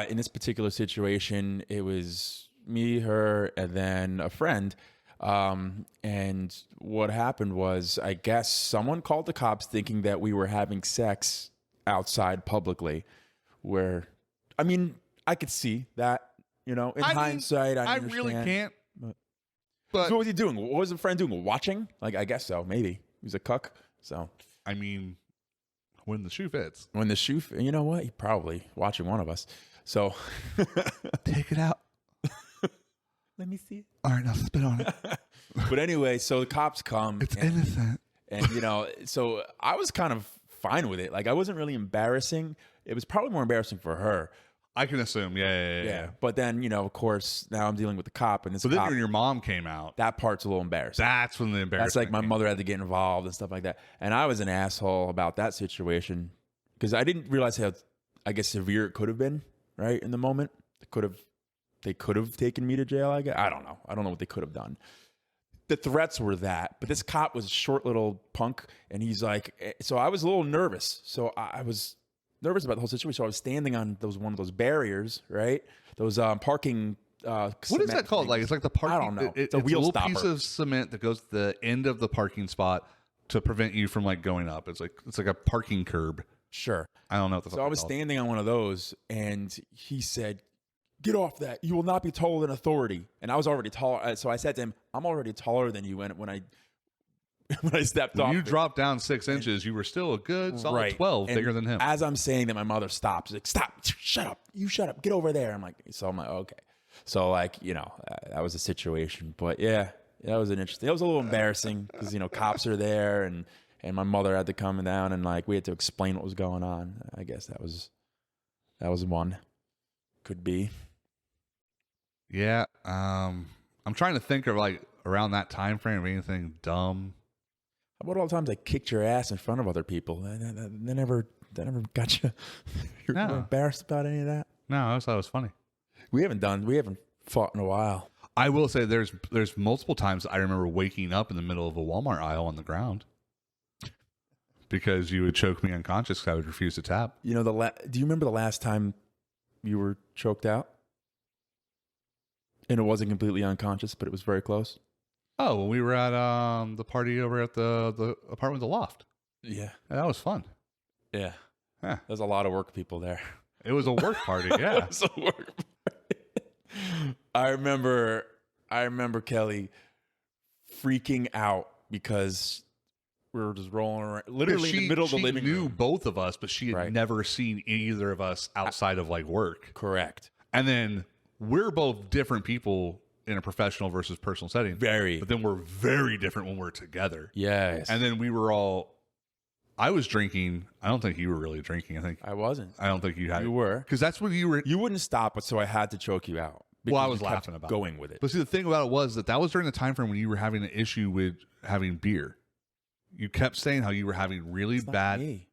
in this particular situation, it was me, her, and then a friend. And what happened was, I guess someone called the cops thinking that we were having sex outside publicly, where, I mean, I could see that, in hindsight, I understand. Really can't. But so what was he doing? What was the friend doing? Watching? Like, I guess so. Maybe he was a cuck. So, I mean, when the shoe fits. You know what? He probably watching one of us. So, take it out. Let me see it. All right, now spit on it. But anyway, so the cops come. It's innocent. And, so I was kind of fine with it. Like, I wasn't really embarrassing. It was probably more embarrassing for her. I can assume. Yeah. But then, of course, now I'm dealing with the cop. And then when your mom came out. That part's a little embarrassing. That's when the embarrassing. That's like my mother had to get involved and stuff like that. And I was an asshole about that situation because I didn't realize how, I guess, severe it could have been, right, in the moment. They could have taken me to jail, I guess. I don't know. I don't know what they could have done. The threats were that. But this cop was a short little punk, and he's like, so I was a little nervous. So I was nervous about the whole situation. So I was standing on one of those barriers, right? Those parking. What is that called? Like, it's like the parking. I don't know. It's a wheel little stopper. Piece of cement that goes to the end of the parking spot to prevent you from like going up. It's like a parking curb. Sure. I don't know what the fuck. So I was standing on one of those, and he said, "Get off that. You will not be taller than authority." And I was already tall. So I said to him, "I'm already taller than you." When I stepped off. When you dropped down 6 inches, you were still a good solid 12 bigger than him. As I'm saying that, my mother stopped. She's like, "Stop. Shut up. You shut up. Get over there." I'm like, okay. So like, that was a situation. But yeah, that was it was a little embarrassing because, cops are there and my mother had to come down and like, we had to explain what was going on. I guess that was one. Could be. Yeah. I'm trying to think of like around that time frame of anything dumb. How about all the times I kicked your ass in front of other people? That never got you. You're embarrassed about any of that? No, I always thought it was funny. We haven't fought in a while. I will say there's multiple times I remember waking up in the middle of a Walmart aisle on the ground because you would choke me unconscious because I would refuse to tap. Do you remember the last time you were choked out? And it wasn't completely unconscious, but it was very close. Oh, when we were at the party over at the apartment, the loft. Yeah, that was fun. Yeah, there's a lot of work people there. It was a work party. Yeah, it was a work party. I remember Kelly freaking out because we were just rolling around, literally in the middle of the living room. She knew both of us, but she had never seen either of us outside of like work. Correct. And then we're both different people in a professional versus personal setting. Very. But then we're very different when we're together. Yes. And then I was drinking. I don't think you were really drinking. I wasn't. I don't think you had. You were. Because that's when you were. You wouldn't stop, so I had to choke you out. Well, I was laughing about going with it. But see, the thing about it was that was during the time frame when you were having an issue with having beer. You kept saying how you were having really bad. Me.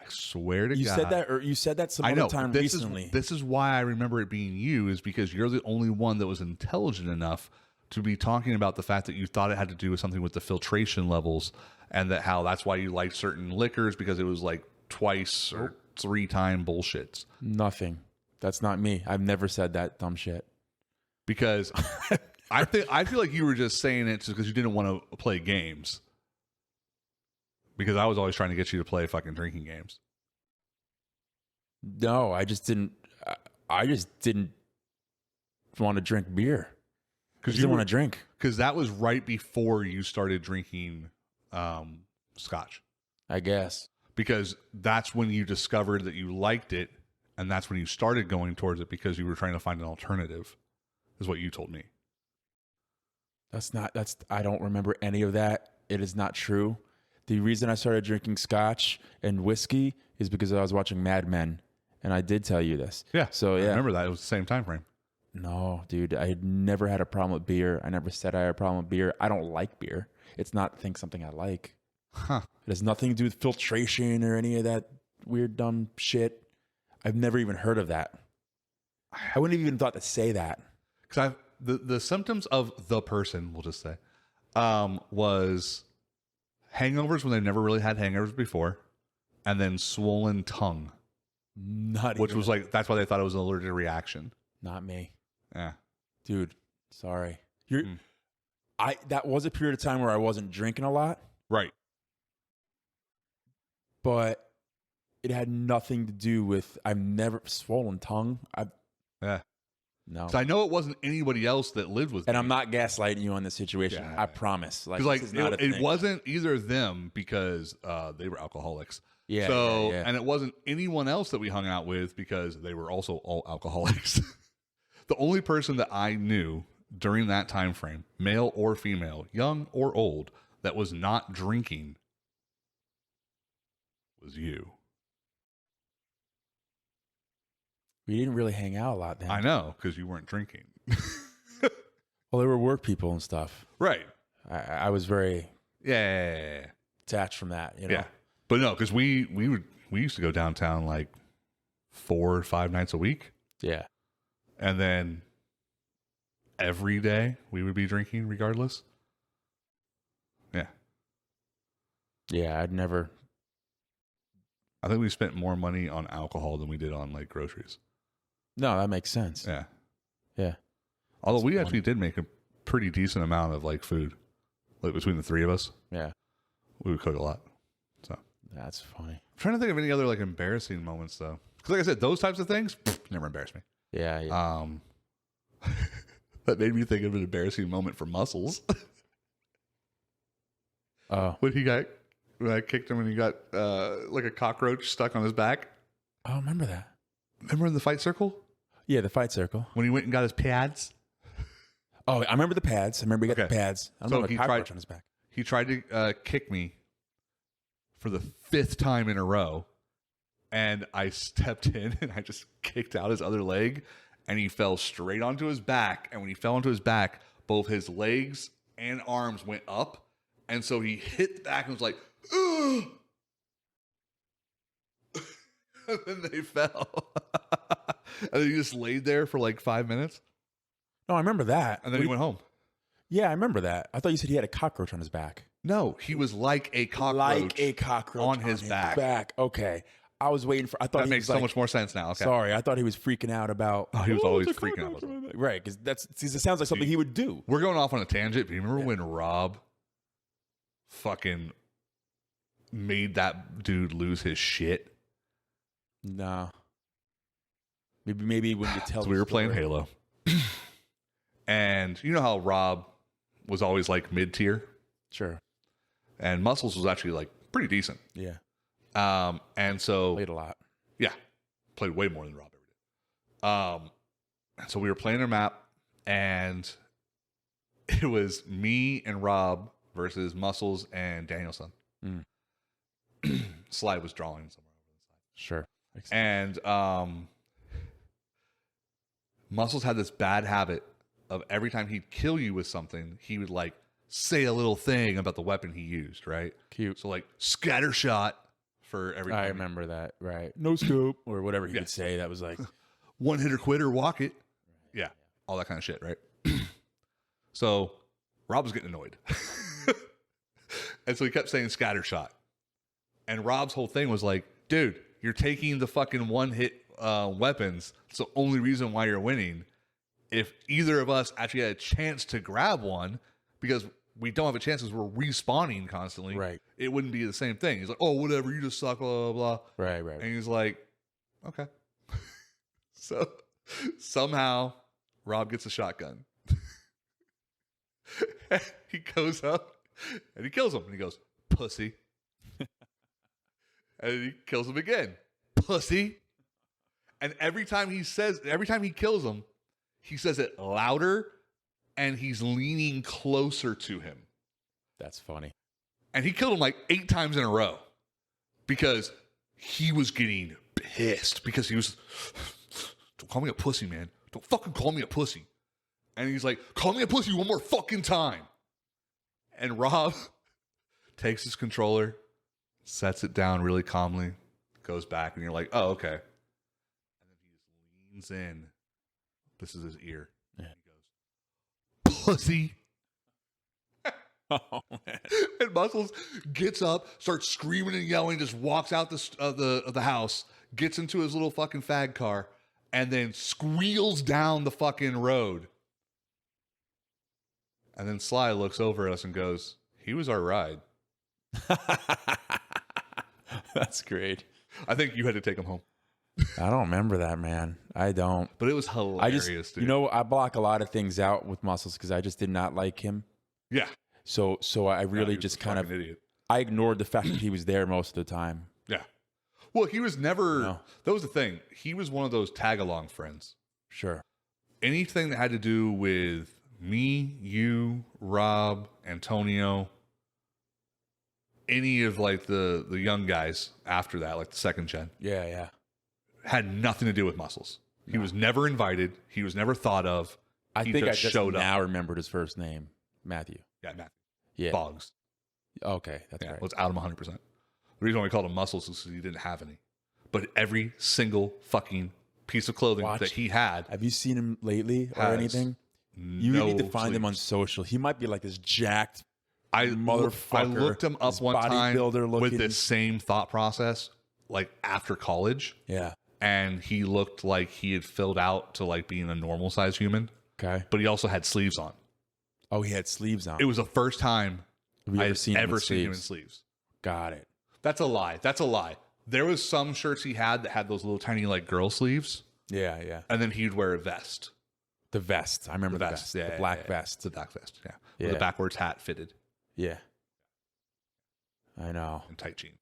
I swear to You God. said that, or you said that some other time recently. This is why I remember it being you, is because you're the only one that was intelligent enough to be talking about the fact that you thought it had to do with something with the filtration levels, and that how that's why you liked certain liquors, because it was like twice or 3 time bullshits. Nothing. That's not me. I've never said that dumb shit. Because I feel like you were just saying it just because you didn't want to play games. Because I was always trying to get you to play fucking drinking games. No, I just didn't. I just didn't want to drink beer. Because you didn't want to drink. Because that was right before you started drinking scotch. I guess. Because that's when you discovered that you liked it, and that's when you started going towards it because you were trying to find an alternative, is what you told me. I don't remember any of that. It is not true. The reason I started drinking scotch and whiskey is because I was watching Mad Men, and I did tell you this. Yeah. So yeah, I remember that. It was the same time frame. No, dude, I had never had a problem with beer. I never said I had a problem with beer. I don't like beer. It's not something I like. Huh. It has nothing to do with filtration or any of that weird, dumb shit. I've never even heard of that. I wouldn't have even thought to say that. Because the symptoms of the person, we'll just say, was hangovers when they've never really had hangovers before, and then swollen tongue. Which was like, that's why they thought it was an allergic reaction. Not me. Yeah. Dude, sorry. That was a period of time where I wasn't drinking a lot. Right. But it had nothing to do with, I've never swollen tongue. Yeah. No. So I know it wasn't anybody else that lived with and me. I'm not gaslighting you on this situation. Yeah. I promise. It wasn't either them because they were alcoholics. Yeah. So, yeah. And it wasn't anyone else that we hung out with because they were also all alcoholics. The only person that I knew during that time frame, male or female, young or old, that was not drinking was you. We didn't really hang out a lot then. I know, because you weren't drinking. Well, there were work people and stuff. Right. I was very Yeah. detached from that. You know? Yeah. But no, because we used to go downtown like 4 or 5 nights a week. Yeah. And then every day we would be drinking regardless. Yeah. Yeah, I think we spent more money on alcohol than we did on like groceries. No, that makes sense. Yeah. Yeah. Although we actually did make a pretty decent amount of like food. Like between the 3 of us. Yeah. We would cook a lot. So that's funny. I'm trying to think of any other like embarrassing moments though. Because like I said, those types of things never embarrass me. Yeah. That made me think of an embarrassing moment for Muscles. When I kicked him and he got like a cockroach stuck on his back. Oh, I remember that. Remember in the fight circle? Yeah, the fight circle. When he went and got his pads? Oh, I remember the pads. I remember he got the pads. I remember the cockroach on his back. He tried to kick me for the 5th time in a row. And I stepped in and I just kicked out his other leg. And he fell straight onto his back. And when he fell onto his back, both his legs and arms went up. And so he hit the back and was like, ugh! And then they fell. And then he just laid there for like 5 minutes. No, I remember that. And then he went home. Yeah, I remember that. I thought you said he had a cockroach on his back. No, he was like a cockroach. On his back. Okay. I was waiting for. I thought that makes so much more sense now. Okay. Sorry, I thought he was freaking out about. Oh, he was always freaking out. Right, because it sounds like something he would do. We're going off on a tangent. But you remember when Rob fucking made that dude lose his shit? No. Maybe when you tell. So we were playing Halo, and you know how Rob was always like mid tier. Sure. And Muscles was actually like pretty decent. Yeah. And so played a lot. Yeah. Played way more than Rob ever did. And so we were playing a map and it was me and Rob versus Muscles and Danielson. Slide was drawing somewhere over the side. Sure. And Muscles had this bad habit of every time he'd kill you with something, he would like say a little thing about the weapon he used, right? Cute. So like scatter shot for every I time. remember that. Right. No scope or whatever he would say. That was like one hitter quitter, walk it. Yeah. All that kind of shit, right? So Rob was getting annoyed. And so he kept saying scattershot. And Rob's whole thing was like, dude, you're taking the fucking one-hit weapons. It's the only reason why you're winning. If either of us actually had a chance to grab one, because we don't have a chance because we're respawning constantly, right. It wouldn't be the same thing. He's like, oh, whatever, you just suck, blah, blah, blah. Right. And he's like, okay. So somehow Rob gets a shotgun. He goes up and he kills him. And he goes, pussy. And he kills him again. Pussy. And every time he kills him, he says it louder and he's leaning closer to him. That's funny. And he killed him like 8 times in a row because he was getting pissed because he was, don't call me a pussy, man. Don't fucking call me a pussy. And he's like, call me a pussy one more fucking time. And Rob takes his controller, sets it down really calmly, goes back, and you're like, oh, okay. And then he just leans in. This is his ear. Yeah. And he goes, pussy. Oh, man. And Muscles gets up, starts screaming and yelling, just walks out the house, gets into his little fucking fag car, and then squeals down the fucking road. And then Sly looks over at us and goes, he was our ride. That's great. I think you had to take him home. I don't remember that, man. I don't. But it was hilarious, dude. You know, I block a lot of things out with Muscles because I just did not like him. Yeah. So I really just kind of idiot. I ignored the fact that he was there most of the time. Yeah. Well, he was never. That was the thing. He was one of those tag along friends. Sure. Anything that had to do with me, you, Rob, Antonio, any of like the young guys after that, like the second gen. Yeah. Had nothing to do with Muscles. He was never invited. He was never thought of. I think I just showed now up. remembered his first name, Matthew. Yeah, Matthew. Yeah. Boggs. Okay, that's right. Let's out him 100%. The reason why we called him Muscles is because he didn't have any. But every single fucking piece of clothing that he had. Have you seen him lately or anything? You need to find him on social. He might be like this jacked motherfucker. I looked him up one time with the this same thought process, like after college. Yeah. And he looked like he had filled out to like being a normal sized human. Okay. But he also had sleeves on. Oh, he had sleeves on. It was the first time I had ever seen him in sleeves. Got it. That's a lie. That's a lie. There was some shirts he had that had those little tiny like girl sleeves. Yeah. And then he'd wear a vest. The vest. I remember the vest. Yeah, the black vest. The black vest. Yeah. With the backwards hat fitted. Yeah. I know. And tight jeans.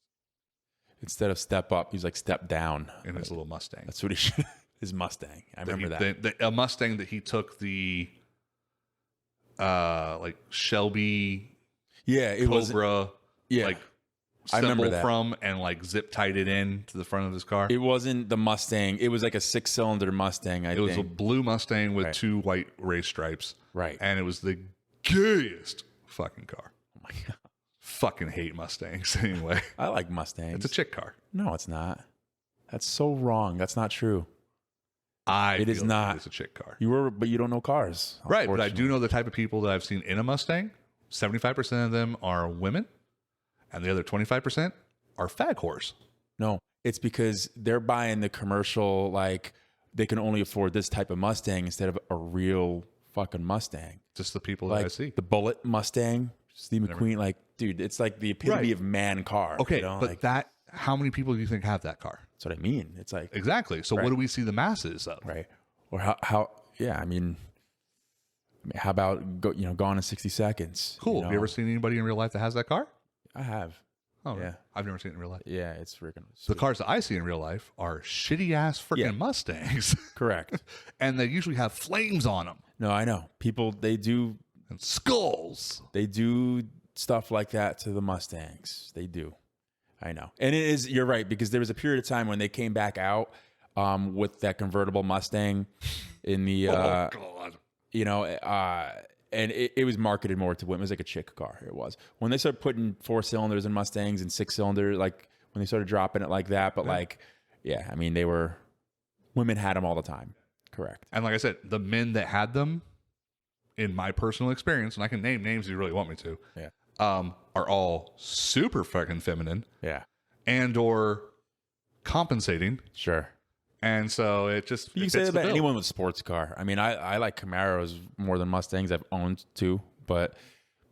Instead of step up, he's like step down. In his little Mustang. That's what he should. His Mustang. I remember that. A Mustang that he took the like Shelby Cobra like symbol from and like zip tied it in to the front of his car. It wasn't the Mustang. It was like a 6-cylinder Mustang, I think. It was a blue Mustang with 2 white race stripes. Right. And it was the gayest fucking car. Oh my God. Fucking hate Mustangs anyway. I like Mustangs. It's a chick car. No, it's not. That's so wrong. That's not true. It is not. It's a chick car. But you don't know cars. Right, but I do know the type of people that I've seen in a Mustang. 75% of them are women, and the other 25% are fag whores. No, it's because they're buying the commercial, like they can only afford this type of Mustang instead of a real fucking Mustang. Just the people like that I see. The Bullet Mustang, Steve McQueen, like, dude, it's like the epitome of man car. Okay, you know? but like, how many people do you think have that car? That's what I mean. It's like exactly. So what do we see the masses of? Right. Or how? Yeah, I mean, how about Gone in 60 Seconds? Cool. Have you ever seen anybody in real life that has that car? I have. Oh yeah, I've never seen it in real life. Yeah, it's freaking. The cars that I see in real life are shitty ass freaking Mustangs. Correct. And they usually have flames on them. No, I know. People, they do. And skulls. They do stuff like that to the Mustangs. They do. I know. And it is, you're right, because there was a period of time when they came back out with that convertible Mustang in the, oh, God. And it was marketed more to women. It was like a chick car. It was. When they started putting 4 cylinders in Mustangs and 6-cylinder, like when they started dropping it like that. But like, yeah, I mean, women had them all the time. Correct. And like I said, the men that had them, in my personal experience, and I can name names if you really want me to, are all super fucking feminine. Yeah. And or compensating. Sure. And so it just... You can say that about anyone with a sports car. I mean, I like Camaros more than Mustangs. I've owned two, but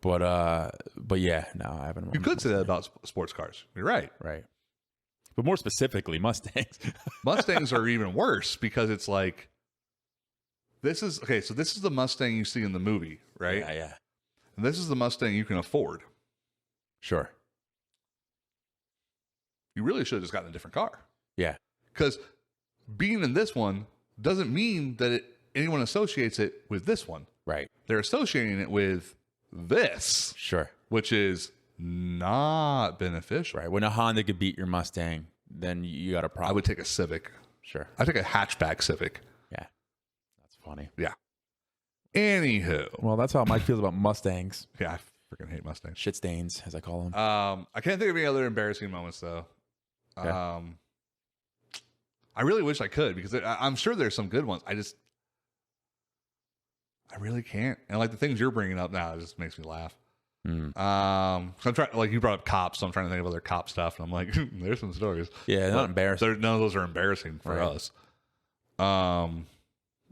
yeah, no, I haven't. You could say that about sports cars. You're right. Right. But more specifically, Mustangs. Mustangs are even worse because it's like, this is the Mustang you see in the movie, right? Yeah, yeah. And this is the Mustang you can afford. Sure. You really should have just gotten a different car. Yeah. Because being in this one doesn't mean that anyone associates it with this one. Right. They're associating it with this. Sure. Which is not beneficial. Right. When a Honda could beat your Mustang, then you got a problem. I would take a Civic. Sure. I'd take a hatchback Civic. Yeah. That's funny. Yeah. Anywho. Well, that's how Mike feels about Mustangs. Yeah, I freaking hate Mustangs. Shit stains, as I call them. I can't think of any other embarrassing moments, though. Okay. I really wish I could, because I'm sure there's some good ones. I really can't. And like the things you're bringing up now, it just makes me laugh. So I'm trying, like you brought up cops, so I'm trying to think of other cop stuff, and I'm like, there's some stories. Yeah, they're not embarrassing. None of those are embarrassing for us.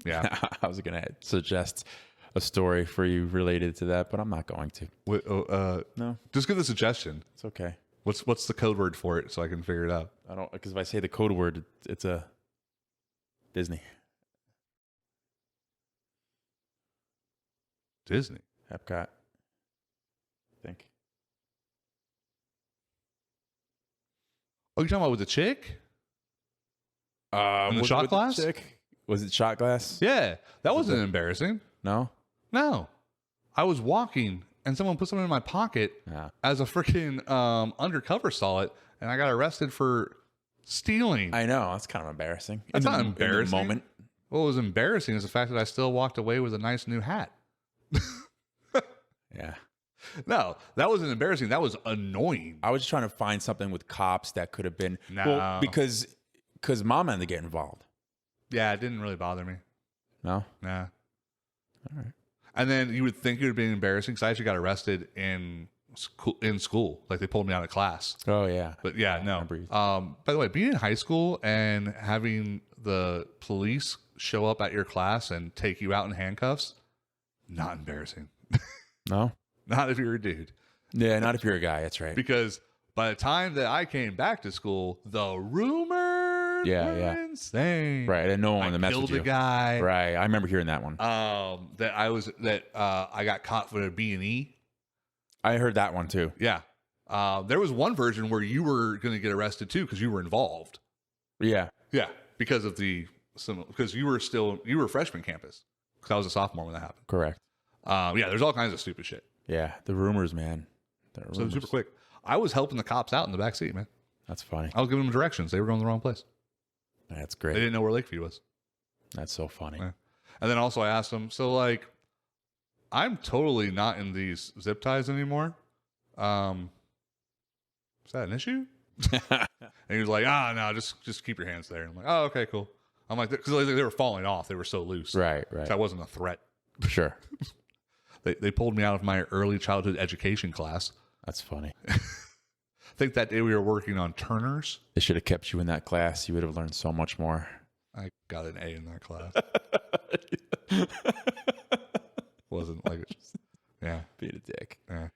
Yeah. I was gonna suggest a story for you related to that, but I'm not going to. No, just give the suggestion. It's okay. What's the code word for it so I can figure it out? I don't, because if I say the code word, it's a Disney. Disney. Epcot. I think. Oh, you're talking about with the chick? In the Was it shot with glass? the chick? Was it shot glass? Yeah. That wasn't embarrassing. No? No. I was walking and someone put something in my pocket as a freaking undercover saw it, and I got arrested for stealing. I know. That's kind of embarrassing. That's not embarrassing. In the moment. What was embarrassing is the fact that I still walked away with a nice new hat. Yeah. No, that wasn't embarrassing. That was annoying. I was just trying to find something with cops that could have been... No. Well, because mom had to get involved. Yeah, it didn't really bother me. No? Nah. All right. And then you would think it would be embarrassing because I actually got arrested in school. Like they pulled me out of class. Oh, yeah. But yeah, no. By the way, being in high school and having the police show up at your class and take you out in handcuffs, not embarrassing. No? Not if you're a dude. Yeah, not if you're a guy. That's right. Because by the time that I came back to school, the rumors were insane. Right, and no one wanted to mess with you. Killed a guy. Right, I remember hearing that one. That I got caught for a B&E. I heard that one too. Yeah. There was one version where you were going to get arrested too because you were involved. Yeah. Yeah, because you were freshman campus. Because I was a sophomore when that happened. Correct. Yeah, there's all kinds of stupid shit. Yeah, the rumors, man. So super quick. I was helping the cops out in the back seat, man. That's funny. I was giving them directions. They were going the wrong place. That's great. They didn't know where Lakeview was. That's so funny. Yeah. And then also I asked them, so like, I'm totally not in these zip ties anymore. Is that an issue? And he was like, no, just keep your hands there. And I'm like, oh, okay, cool. I'm like, because they were falling off. They were so loose. Right. So I wasn't a threat. Sure. They pulled me out of my early childhood education class. That's funny. I think that day we were working on Turners. They should have kept you in that class. You would have learned so much more. I got an A in that class. Wasn't like, yeah. Being a dick. Yeah.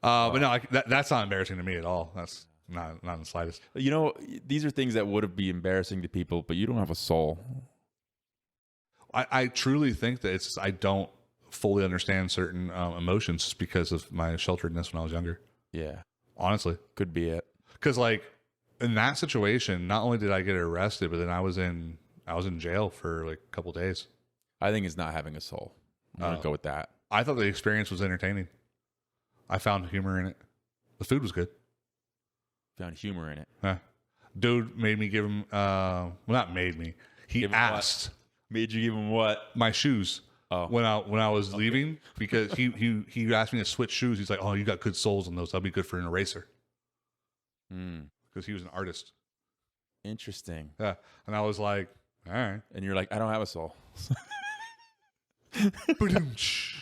But no, that's not embarrassing to me at all. That's not in the slightest. You know, these are things that would be embarrassing to people, but you don't have a soul. I truly think that I don't fully understand certain emotions just because of my shelteredness when I was younger. Yeah. Honestly. Could be it. Because like in that situation, not only did I get arrested, but then I was in jail for like a couple of days. I think it's not having a soul. I'm going to go with that. I thought the experience was entertaining. I found humor in it. The food was good. Found humor in it. Yeah. Dude made me give him, well, not made me. He asked. Made you give him what? My shoes. Oh. When I was leaving, because he asked me to switch shoes. He's like, oh, you got good soles on those. That'll be good for an eraser. because he was an artist. Interesting. Yeah, and I was like, all right. And you're like, I don't have a soul. Oh. I think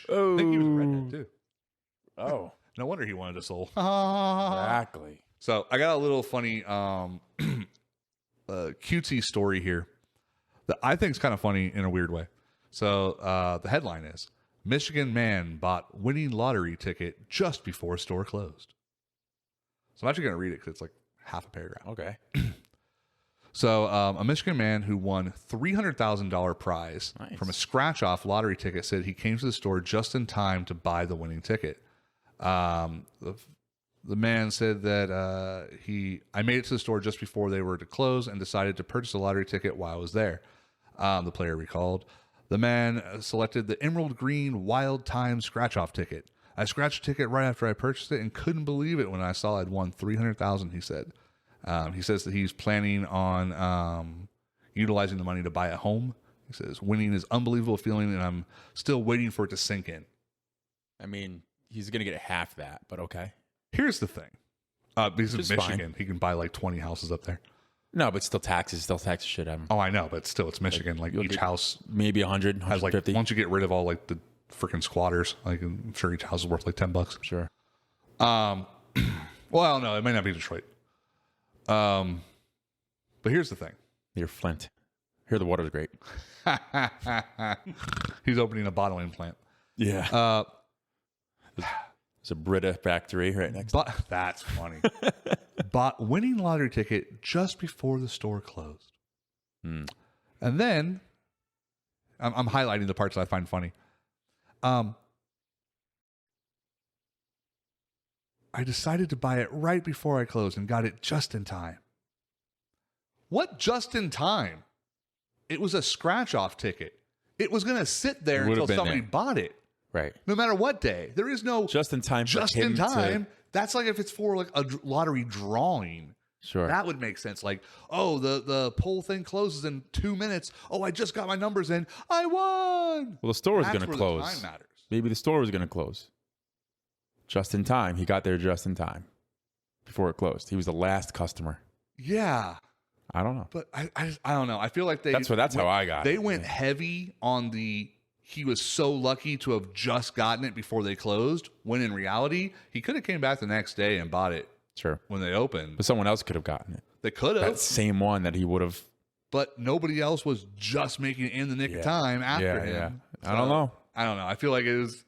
he was a redhead too. Oh, No wonder he wanted a soul. exactly. So I got a little funny cutesy story here that I think is kind of funny in a weird way. So the headline is, Michigan man bought winning lottery ticket just before store closed. So I'm actually going to read it because it's like half a paragraph. Okay. So a Michigan man who won $300,000 prize from a scratch-off lottery ticket said he came to the store just in time to buy the winning ticket. The man said that I made it to the store just before they were to close and decided to purchase a lottery ticket while I was there. The player recalled. The man selected the Emerald Green Wild Time scratch-off ticket. I scratched the ticket right after I purchased it and couldn't believe it when I saw I'd won $300,000, he said. He says that he's planning on utilizing the money to buy a home. He says, winning is unbelievable feeling, and I'm still waiting for it to sink in. I mean, he's going to get half that, but okay. Here's the thing. Because Which in is Michigan, fine. he can buy like 20 houses up there. No, but still taxes shit out of him. Oh, I know, but still, it's Michigan. Like you'll each get house maybe 100, has like, 150. once you get rid of all like the freaking squatters, like I'm sure each house is worth like $10. Sure. Well, I don't know. It might not be Detroit. But here's the thing. Near Flint. Here the water's great. He's opening a bottling plant. Yeah. There's a Brita factory right next. But that's funny. Bought winning lottery ticket just before the store closed. And then I'm highlighting the parts that I find funny. I decided to buy it right before I closed and got it just in time. What just in time? It was a scratch-off ticket. It was going to sit there until somebody bought it. Right. No matter what day. There is no just in time. Just in time. That's like if it's for like a lottery drawing. Sure. That would make sense. Like, oh, the poll thing closes in 2 minutes. Oh, I just got my numbers in. I won. Well, the store was going to That's close. where the time matters. Maybe the store was going to close. Just in time. He got there just in time before it closed. He was the last customer. Yeah. I don't know. But I don't know. I feel like that's how I got They it. went heavy on he was so lucky to have just gotten it before they closed, when in reality, he could have came back the next day and bought it. Sure. When they opened. But someone else could have gotten it. They could have. That same one that he would have. But nobody else was just making it in the nick of time after him. Yeah. So, I don't know. I feel like it was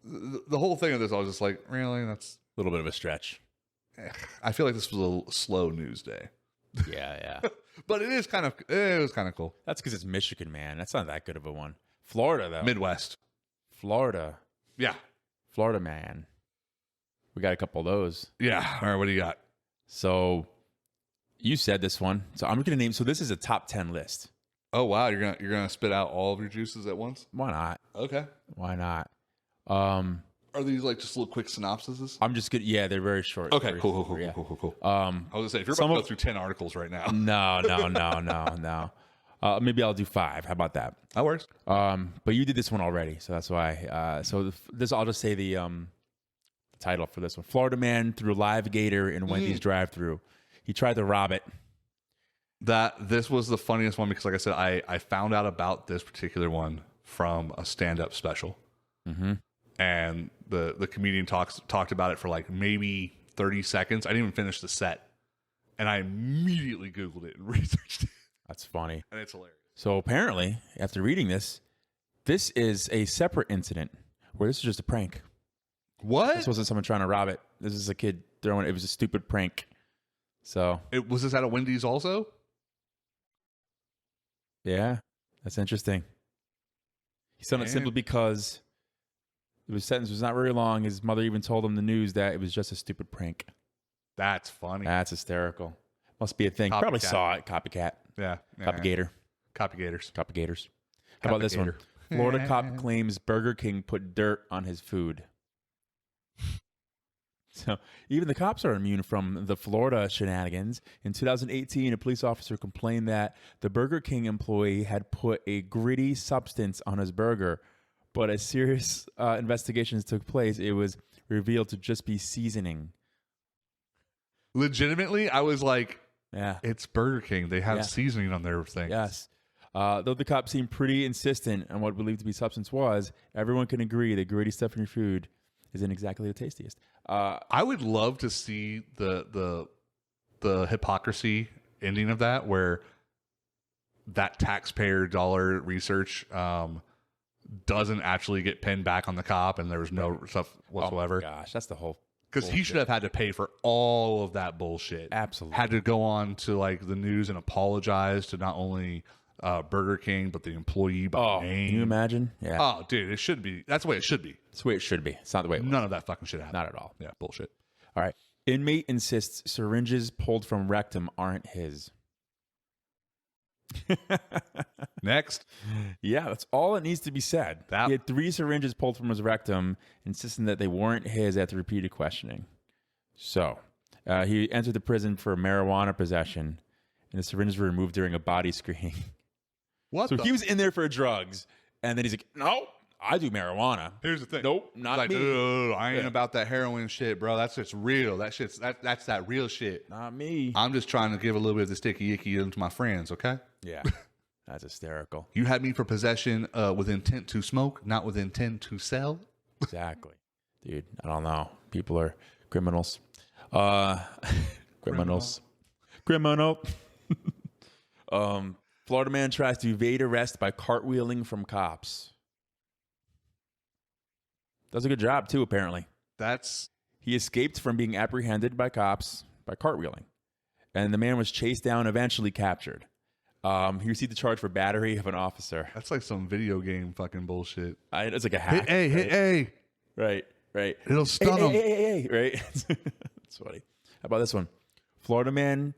the whole thing of this. I was just like, really? That's a little bit of a stretch. I feel like this was a slow news day. Yeah. But it was kind of cool. That's because it's Michigan, man. That's not that good of a one. Florida, though. Midwest. Florida. Yeah. Florida, man. We got a couple of those. Yeah. All right. What do you got? So you said this one. So I'm going to name. So this is a top 10 list. Oh, wow. You're gonna spit out all of your juices at once? Why not? Okay. Why not? Are these like just little quick synopsises? I'm just good. Yeah, they're very short. Okay, very cool. Yeah. Cool. I was gonna say, if you're about to go through 10 articles right now. No. Maybe I'll do 5. How about that? That works. But you did this one already, so that's why. This I'll just say the title for this one: Florida man threw live gator in Wendy's drive-thru. He tried to rob it. This was the funniest one because, like I said, I found out about this particular one from a stand-up special. Mm-hmm. And the comedian talked about it for like maybe 30 seconds. I didn't even finish the set. And I immediately Googled it and researched it. That's funny. And it's hilarious. So apparently, after reading this is a separate incident where this is just a prank. What? This wasn't someone trying to rob it. This is a kid throwing it. It was a stupid prank. So Was this at a Wendy's also? Yeah, that's interesting. He's done it simply because the sentence was not very long. His mother even told him the news that it was just a stupid prank. That's funny. That's hysterical. Must be a thing. Copycat. Probably saw it. Copycat. Yeah. Copygator. Copygators. How about this one? Florida cop claims Burger King put dirt on his food. So even the cops are immune from the Florida shenanigans. In 2018, a police officer complained that the Burger King employee had put a gritty substance on his burger. But as serious investigations took place, it was revealed to just be seasoning. Legitimately, I was like, Yeah. it's Burger King. They have seasoning on their thing. Yes. Though the cops seemed pretty insistent on what believed to be substance was, everyone can agree that gritty stuff in your food isn't exactly the tastiest. I would love to see the hypocrisy ending of that, where that taxpayer dollar research doesn't actually get pinned back on the cop, and there was no stuff whatsoever. Oh my gosh, that's the whole. Because he should have had to pay for all of that bullshit. Absolutely. Had to go on to like the news and apologize to not only Burger King, but the employee by name. Can you imagine? Yeah. Oh, dude, it should be. That's the way it should be. That's the way it should be. It's not the way it was. None of that fucking shit happened. Not at all. Yeah, bullshit. All right. Inmate insists syringes pulled from rectum aren't his. Next. Yeah, that's all that needs to be said. He had 3 syringes pulled from his rectum, insisting that they weren't his after repeated questioning. So, he entered the prison for marijuana possession, and the syringes were removed during a body screening. What? So he was in there for drugs, and then he's like, "No, I do marijuana." Here's the thing. Nope, not like, me. I ain't about that heroin shit, bro. That's just real. That's that real shit. Not me. I'm just trying to give a little bit of the sticky icky to my friends, okay? Yeah, that's hysterical. You had me for possession with intent to smoke, not with intent to sell. Exactly. Dude, I don't know. People are criminals. Criminals. Criminal. Florida man tries to evade arrest by cartwheeling from cops. Does a good job, too, apparently. He escaped from being apprehended by cops by cartwheeling. And the man was chased down, eventually captured. He received the charge for battery of an officer. That's like some video game fucking bullshit. It's like a hack. Hit A. Right. It'll stun him. Hey, right? That's funny. How about this one? Florida man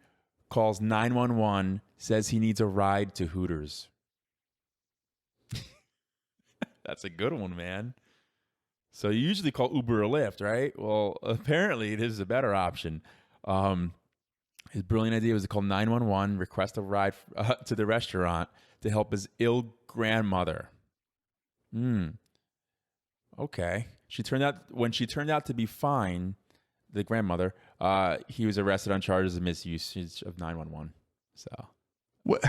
calls 911, says he needs a ride to Hooters. That's a good one, man. So you usually call Uber or Lyft, right? Well, apparently this is a better option. His brilliant idea was to call 911, request a ride to the restaurant to help his ill grandmother. Okay. When she turned out to be fine, the grandmother, he was arrested on charges of misuse of 911. So, what?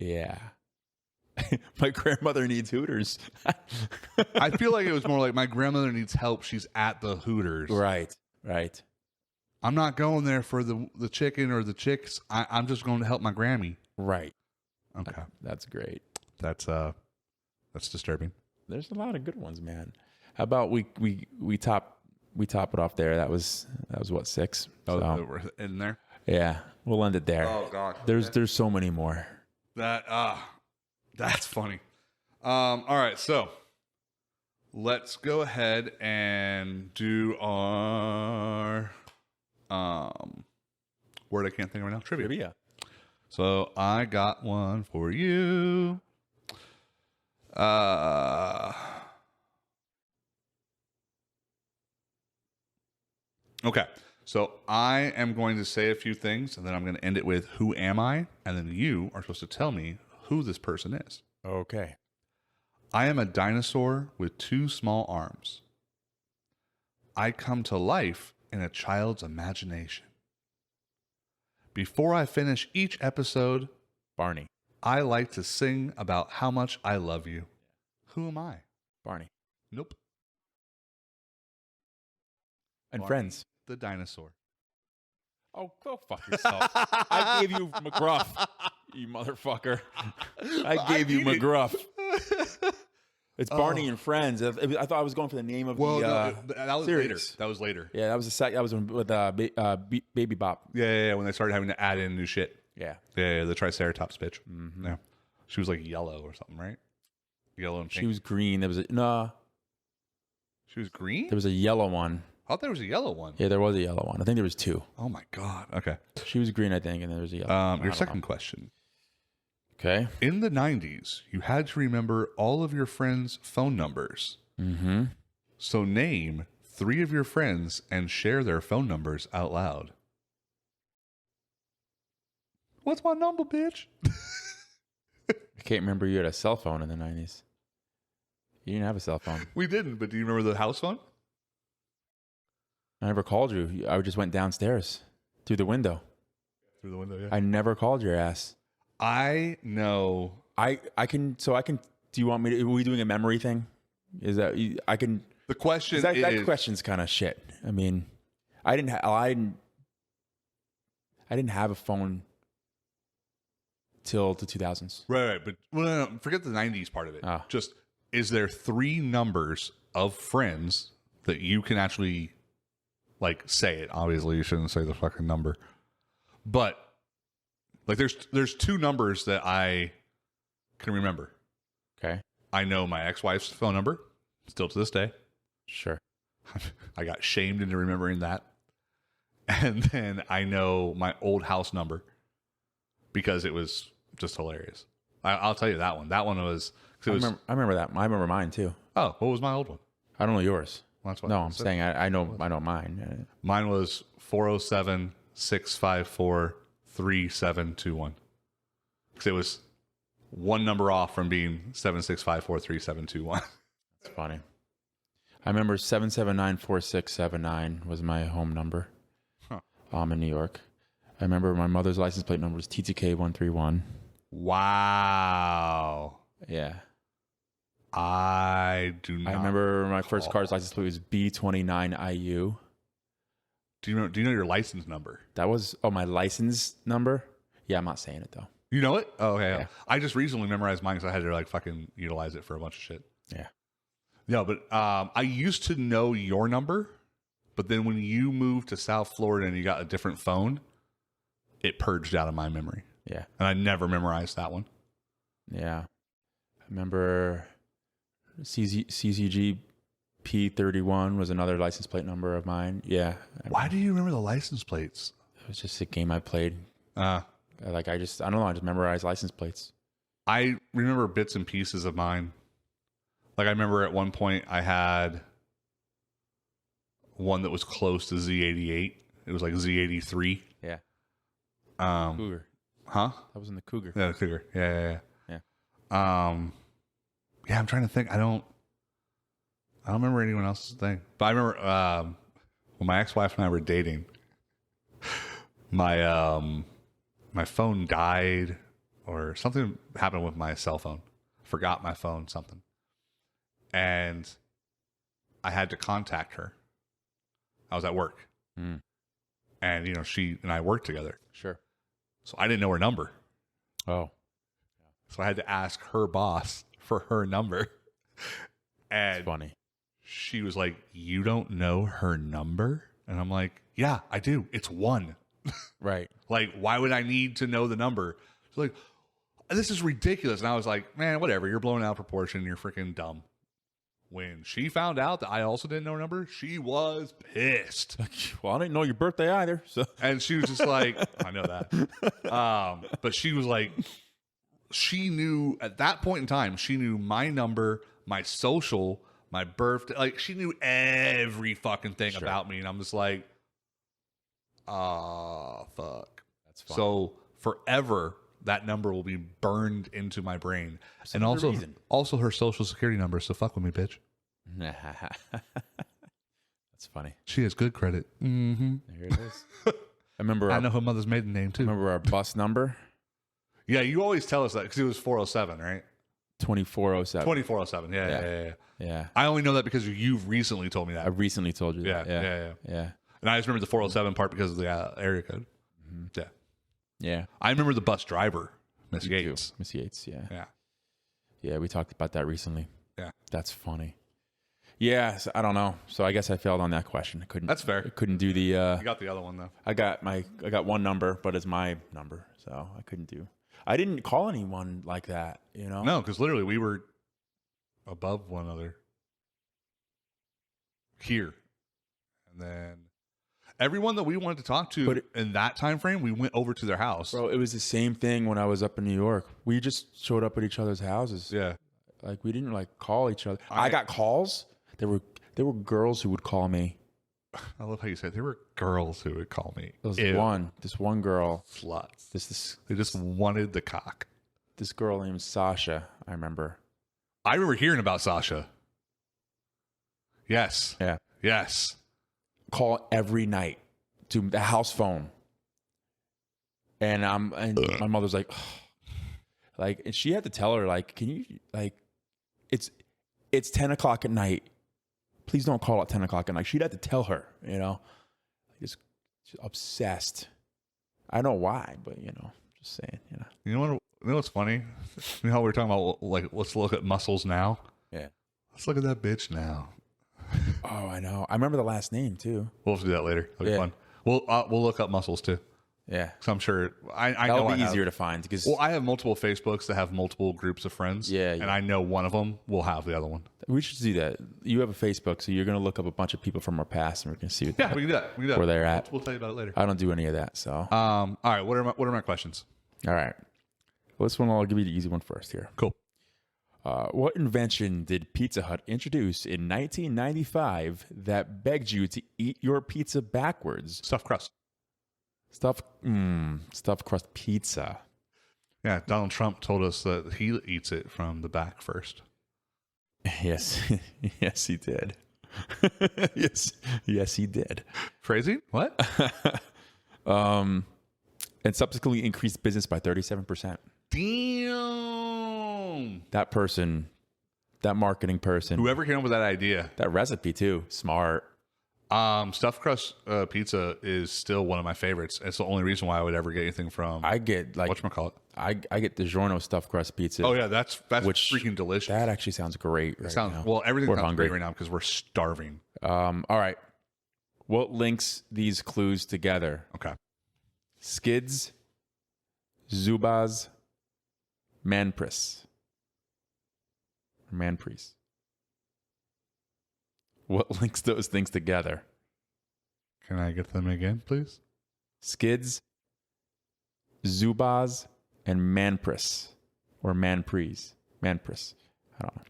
Yeah. My grandmother needs Hooters. I feel like it was more like my grandmother needs help. She's at the Hooters. Right. I'm not going there for the chicken or the chicks. I'm just going to help my Grammy. Right. Okay. That's great. That's disturbing. There's a lot of good ones, man. How about we top it off there? That was what, 6? Oh, so, we're in there. Yeah, we'll end it there. Oh God. There's so many more. That's funny. All right, so let's go ahead and do our word I can't think of right now. Trivia. So I got one for you. Okay. So I am going to say a few things, and then I'm going to end it with "Who am I?" And then you are supposed to tell me who this person is. Okay. I am a dinosaur with 2 small arms. I come to life in a child's imagination. Before I finish each episode, Barney. I like to sing about how much I love you. Who am I? Barney. Nope. And Barney, Friends. the dinosaur. Oh, go fuck yourself. I gave you McGruff, you motherfucker. I gave you McGruff. It's Barney and Friends. I thought I was going for the name of the that was series. later. That was later. Yeah, that was with Baby Bop. Yeah, when they started having to add in new shit. Yeah. Yeah, the Triceratops bitch. Mm-hmm. Yeah. She was like yellow or something, right? Yellow and pink. She was green. There was She was green? There was a yellow one. I thought there was a yellow one. Yeah, there was a yellow one. I think there was 2. Oh my God. Okay. She was green, I think, and there was a yellow. Your second question. Okay. In the 90s, you had to remember all of your friends' phone numbers. Mm-hmm. So name 3 of your friends and share their phone numbers out loud. What's my number, bitch? I can't remember you had a cell phone in the 90s. You didn't have a cell phone. We didn't, but do you remember the house phone? I never called you. I just went downstairs Through the window. Through the window, yeah. I never called your ass. I know. I can. Do you want me to? Are we doing a memory thing? Is that I can? The question that is, question's kind of shit. I mean, I didn't have a phone till the 2000s. Right. But no, forget the 90s part of it. Just, is there 3 numbers of friends that you can actually, like, say it? Obviously, you shouldn't say the fucking number. But, like, there's 2 numbers that I can remember. Okay. I know my ex-wife's phone number, still to this day. Sure. I got shamed into remembering that. And then I know my old house number because it was just hilarious. I'll tell you that one. That one was... I remember that. I remember mine too. Oh, what was my old one? I don't know yours. Well, that's what no, I'm saying I know mine. Mine was 407-654-3721. Because it was one number off from being 76543721. That's funny. I remember 7794679 was my home number. Huh. In New York. I remember my mother's license plate number was TTK131. Wow. Yeah. I do not. I remember my first car's license plate was B29IU. Do you know your license number? That was my license number? Yeah, I'm not saying it though. You know it? Oh, okay. Yeah. I just recently memorized mine because I had to like fucking utilize it for a bunch of shit. Yeah. No, but I used to know your number, but then when you moved to South Florida and you got a different phone, it purged out of my memory. Yeah. And I never memorized that one. Yeah. I remember CCG P31 was another license plate number of mine. Yeah. Why do you remember the license plates? It was just a game I played. I just memorized license plates. I remember bits and pieces of mine. Like I remember at one point I had one that was close to Z88. It was like Z83. Yeah. Cougar. Huh? That was in the Cougar. Yeah, the Cougar. Yeah. Yeah. I'm trying to think. I don't remember anyone else's thing. But I remember when my ex-wife and I were dating, my phone died or something happened with my cell phone. Forgot my phone, something. And I had to contact her. I was at work. Mm. And, she and I worked together. Sure. So I didn't know her number. Oh. So I had to ask her boss for her number. And that's funny. She was like, "You don't know her number?" And I'm like, "Yeah, I do. It's 1." Right. Like, why would I need to know the number? She's like, "This is ridiculous." And I was like, "Man, whatever. You're blowing out of proportion. You're freaking dumb." When she found out that I also didn't know her number, she was pissed. Well, I didn't know your birthday either. So, and she was just like, "I know that." But she was like, she knew at that point in time, she knew my number, my social, my birthday. Like, she knew every fucking thing about me. And I'm just like, fuck. That's fine. So forever, that number will be burned into my brain. And also her social security number. So fuck with me, bitch. That's funny. She has good credit. Mm-hmm. There it is. I know her mother's maiden name too. Remember our bus number? Yeah, you always tell us that because it was 407, right? 2407. 2407. Yeah. I only know that because you've recently told me that. I recently told you that. Yeah. Yeah. And I just remember the 407 part because of the area code. Mm-hmm. Yeah. Yeah. I remember the bus driver, Miss Yates. Miss Yates, yeah. Yeah. Yeah, we talked about that recently. Yeah. That's funny. Yeah, so I don't know. So I guess I failed on that question. I couldn't. That's fair. I couldn't do the. You got the other one though. I got one number, but it's my number, so I couldn't do. I didn't call anyone like that, No, because literally we were above one another here, and then everyone that we wanted to talk to in that time frame, we went over to their house. Bro, it was the same thing when I was up in New York. We just showed up at each other's houses. Yeah, like we didn't call each other. I got calls. There were girls who would call me. I love how you said there were girls who would call me. There was this one girl. Sluts. They just wanted the cock. This girl named Sasha, I remember. I remember hearing about Sasha. Yes. Yeah. Yes. Call every night to the house phone. And my mother's like, like, and she had to tell her, like, can you, like, it's 10 o'clock at night. Please don't call at 10 o'clock at night. She'd have to tell her, you know, she's obsessed. I know why, but, you know, just saying, you know. You know what's funny? You know how we were talking about, like, let's look at muscles now? Yeah. Let's look at that bitch now. Oh, I know. I remember the last name, too. We'll have to do that later. It'll be fun. We'll look up muscles, too. Yeah. Because I'm sure That'll be easier to find. Because I have multiple Facebooks that have multiple groups of friends. Yeah. And I know one of them will have the other one. We should do that. You have a Facebook, so you're going to look up a bunch of people from our past, and we're going to see we can do that. Where they're at. We'll tell you about it later. I don't do any of that, so. All right. What are my questions? All right. Well, this one, I'll give you the easy one first here. Cool. What invention did Pizza Hut introduce in 1995 that begged you to eat your pizza backwards? Stuffed crust. Stuffed crust pizza. Yeah, Donald Trump told us that he eats it from the back first. Yes, yes, he did. yes, he did. Phrasing? What? And subsequently increased business by 37%. Damn. That person, that marketing person, Whoever came up with that idea. that recipe too, smart. Stuffed crust pizza is still one of my favorites. It's the only reason why I would ever get anything from. I get like whatchamacallit. I get DiGiorno stuffed crust pizza. Oh yeah, that's freaking delicious. That actually sounds great. Well, everything sounds hungry great right now because we're starving. All right. What links these clues together? Okay. Skids, Zubaz, Manpris. Manpris. What links those things together? Can I get them again, please? Skids, Zubaz, and Manpris. Or Manpris. Manpris. I don't know.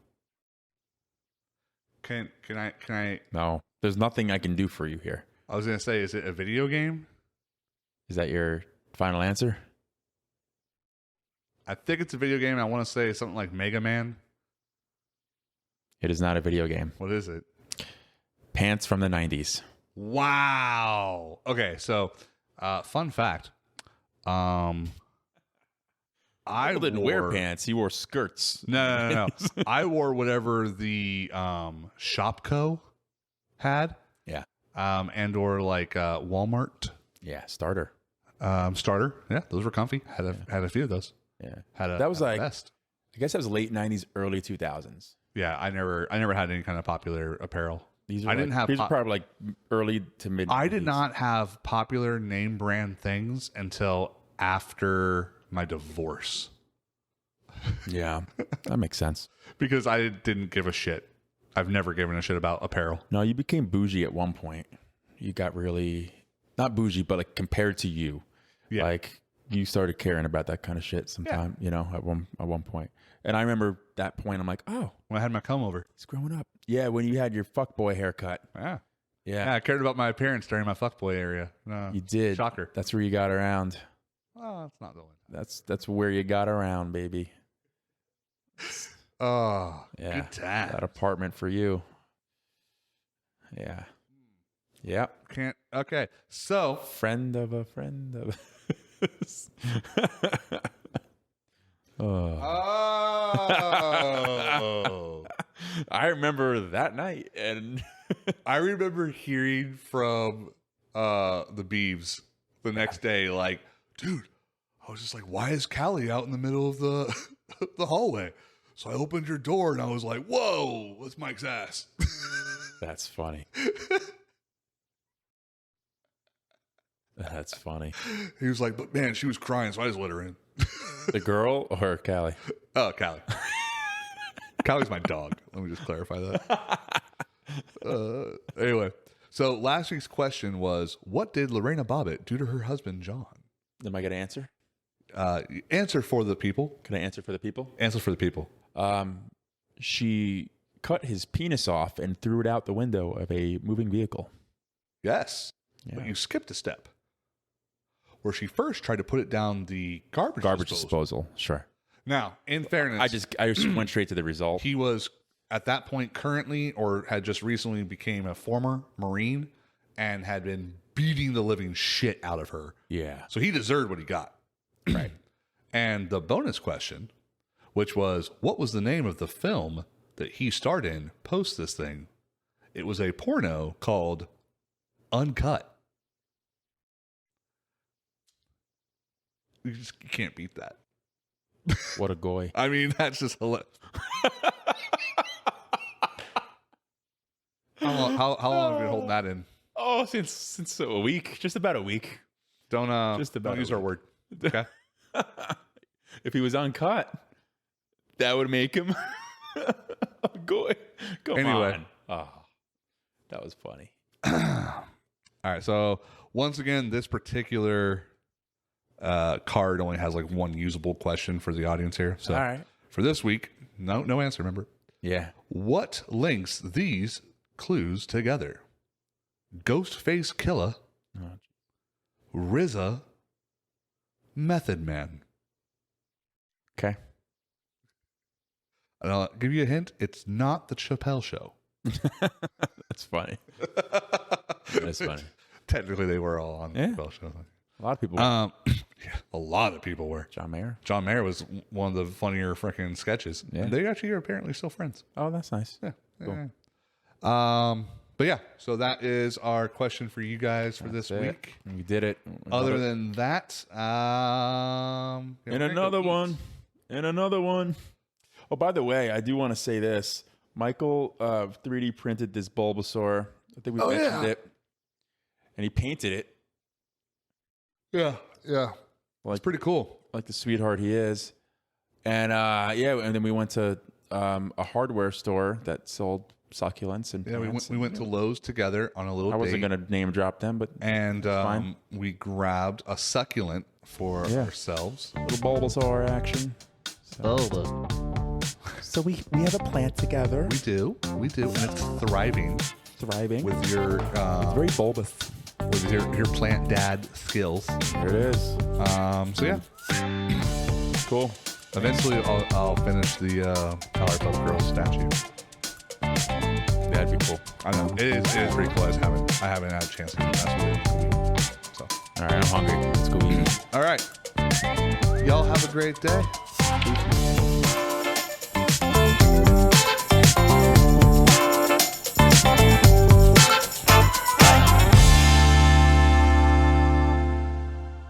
Can I? No. There's nothing I can do for you here. I was gonna say, is it a video game? Is that your final answer? I think it's a video game. I want to say something like Mega Man. It is not a video game. What is it? Pants from the 90s. Wow. Okay, so fun fact. I didn't wear pants. He wore skirts. No. I wore whatever the Shopko had. Yeah. And or like Walmart. Yeah, starter. Starter. Yeah, those were comfy. Had a few of those. Yeah. That was like best. I guess that was late 90s, early 2000s. Yeah, I never had any kind of popular apparel. These are probably like early to mid. I did not have popular name brand things until after my divorce. Yeah, that makes sense. Because I didn't give a shit. I've never given a shit about apparel. No, you became bougie at one point. You got really not bougie, but like compared to you, like you started caring about that kind of shit sometime. You know, at one point. And I remember that point. I'm like, oh, when I had my come over, he's growing up. Yeah, when you had your fuckboy haircut. Yeah. I cared about my appearance during my fuckboy area. No, you did. Shocker. That's where you got around. Oh, that's not the one. That's where you got around, baby. Oh, yeah. Good time. That apartment for you. Yeah. Yep. Can't. Okay. So, friend of a friend of. Oh. I remember that night, and I remember hearing from the Beeves the next day, like, dude, I was just like, why is Callie out in the middle of the the hallway? So I opened your door and I was like, whoa, that's Mike's ass. That's funny. That's funny. He was like, but man, she was crying, so I just let her in. The girl or Callie? Oh, Callie. Callie's my dog. Let me just clarify that. Anyway, so last week's question was, what did Lorena Bobbitt do to her husband, John? Am I going to answer? Answer for the people. Can I answer for the people? Answer for the people. She cut his penis off and threw it out the window of a moving vehicle. Yes. Yeah. But you skipped a step. Where she first tried to put it down the garbage disposal. Sure. Now, in fairness, I just went straight to the result. He was at that point currently, or had just recently became a former Marine and had been beating the living shit out of her. Yeah. So he deserved what he got. Right. And the bonus question, which was, what was the name of the film that he starred in post this thing? It was a porno called Uncut. You can't beat that. What a goy. I mean, that's just hilarious. How long have you been holding that in? Oh, since a week, just about a week. Don't use our word. Okay. If he was uncut, that would make him a goy. Come on. Oh, that was funny. All right. So once again, this particular card only has like one usable question for the audience here. So all right. For this week, no answer. Remember? Yeah. What links these clues together? Ghostface Killer, RZA, Method Man. Okay. And I'll give you a hint. It's not the Chappelle Show. That's funny. That's funny. Technically, they were all on the Chappelle Show. A lot of people were. Yeah, a lot of people were. John Mayer. John Mayer was one of the funnier freaking sketches. Yeah. And they actually are apparently still friends. Oh, that's nice. Yeah. Cool. But yeah, so that is our question for you guys for this week. We did it. Other than that, and another one. And another one. Oh, by the way, I do want to say this. Michael 3D printed this Bulbasaur. I think we mentioned it. And he painted it. Yeah. Like, it's pretty cool. Like the sweetheart he is. And and then we went to a hardware store that sold succulents and we went to Lowe's together on a little date. I wasn't going to name drop them, but we grabbed a succulent for ourselves. A little Bulbasaur action. So we have a plant together. We do, and it's thriving with your it's very bulbous with your plant dad skills. There it is. So yeah, cool. Eventually, I'll finish the Powerpuff Girls statue. That'd be cool. I know it is pretty cool. I haven't had a chance to mess with it. So all right, I'm hungry. Let's go eat. All right, y'all have a great day.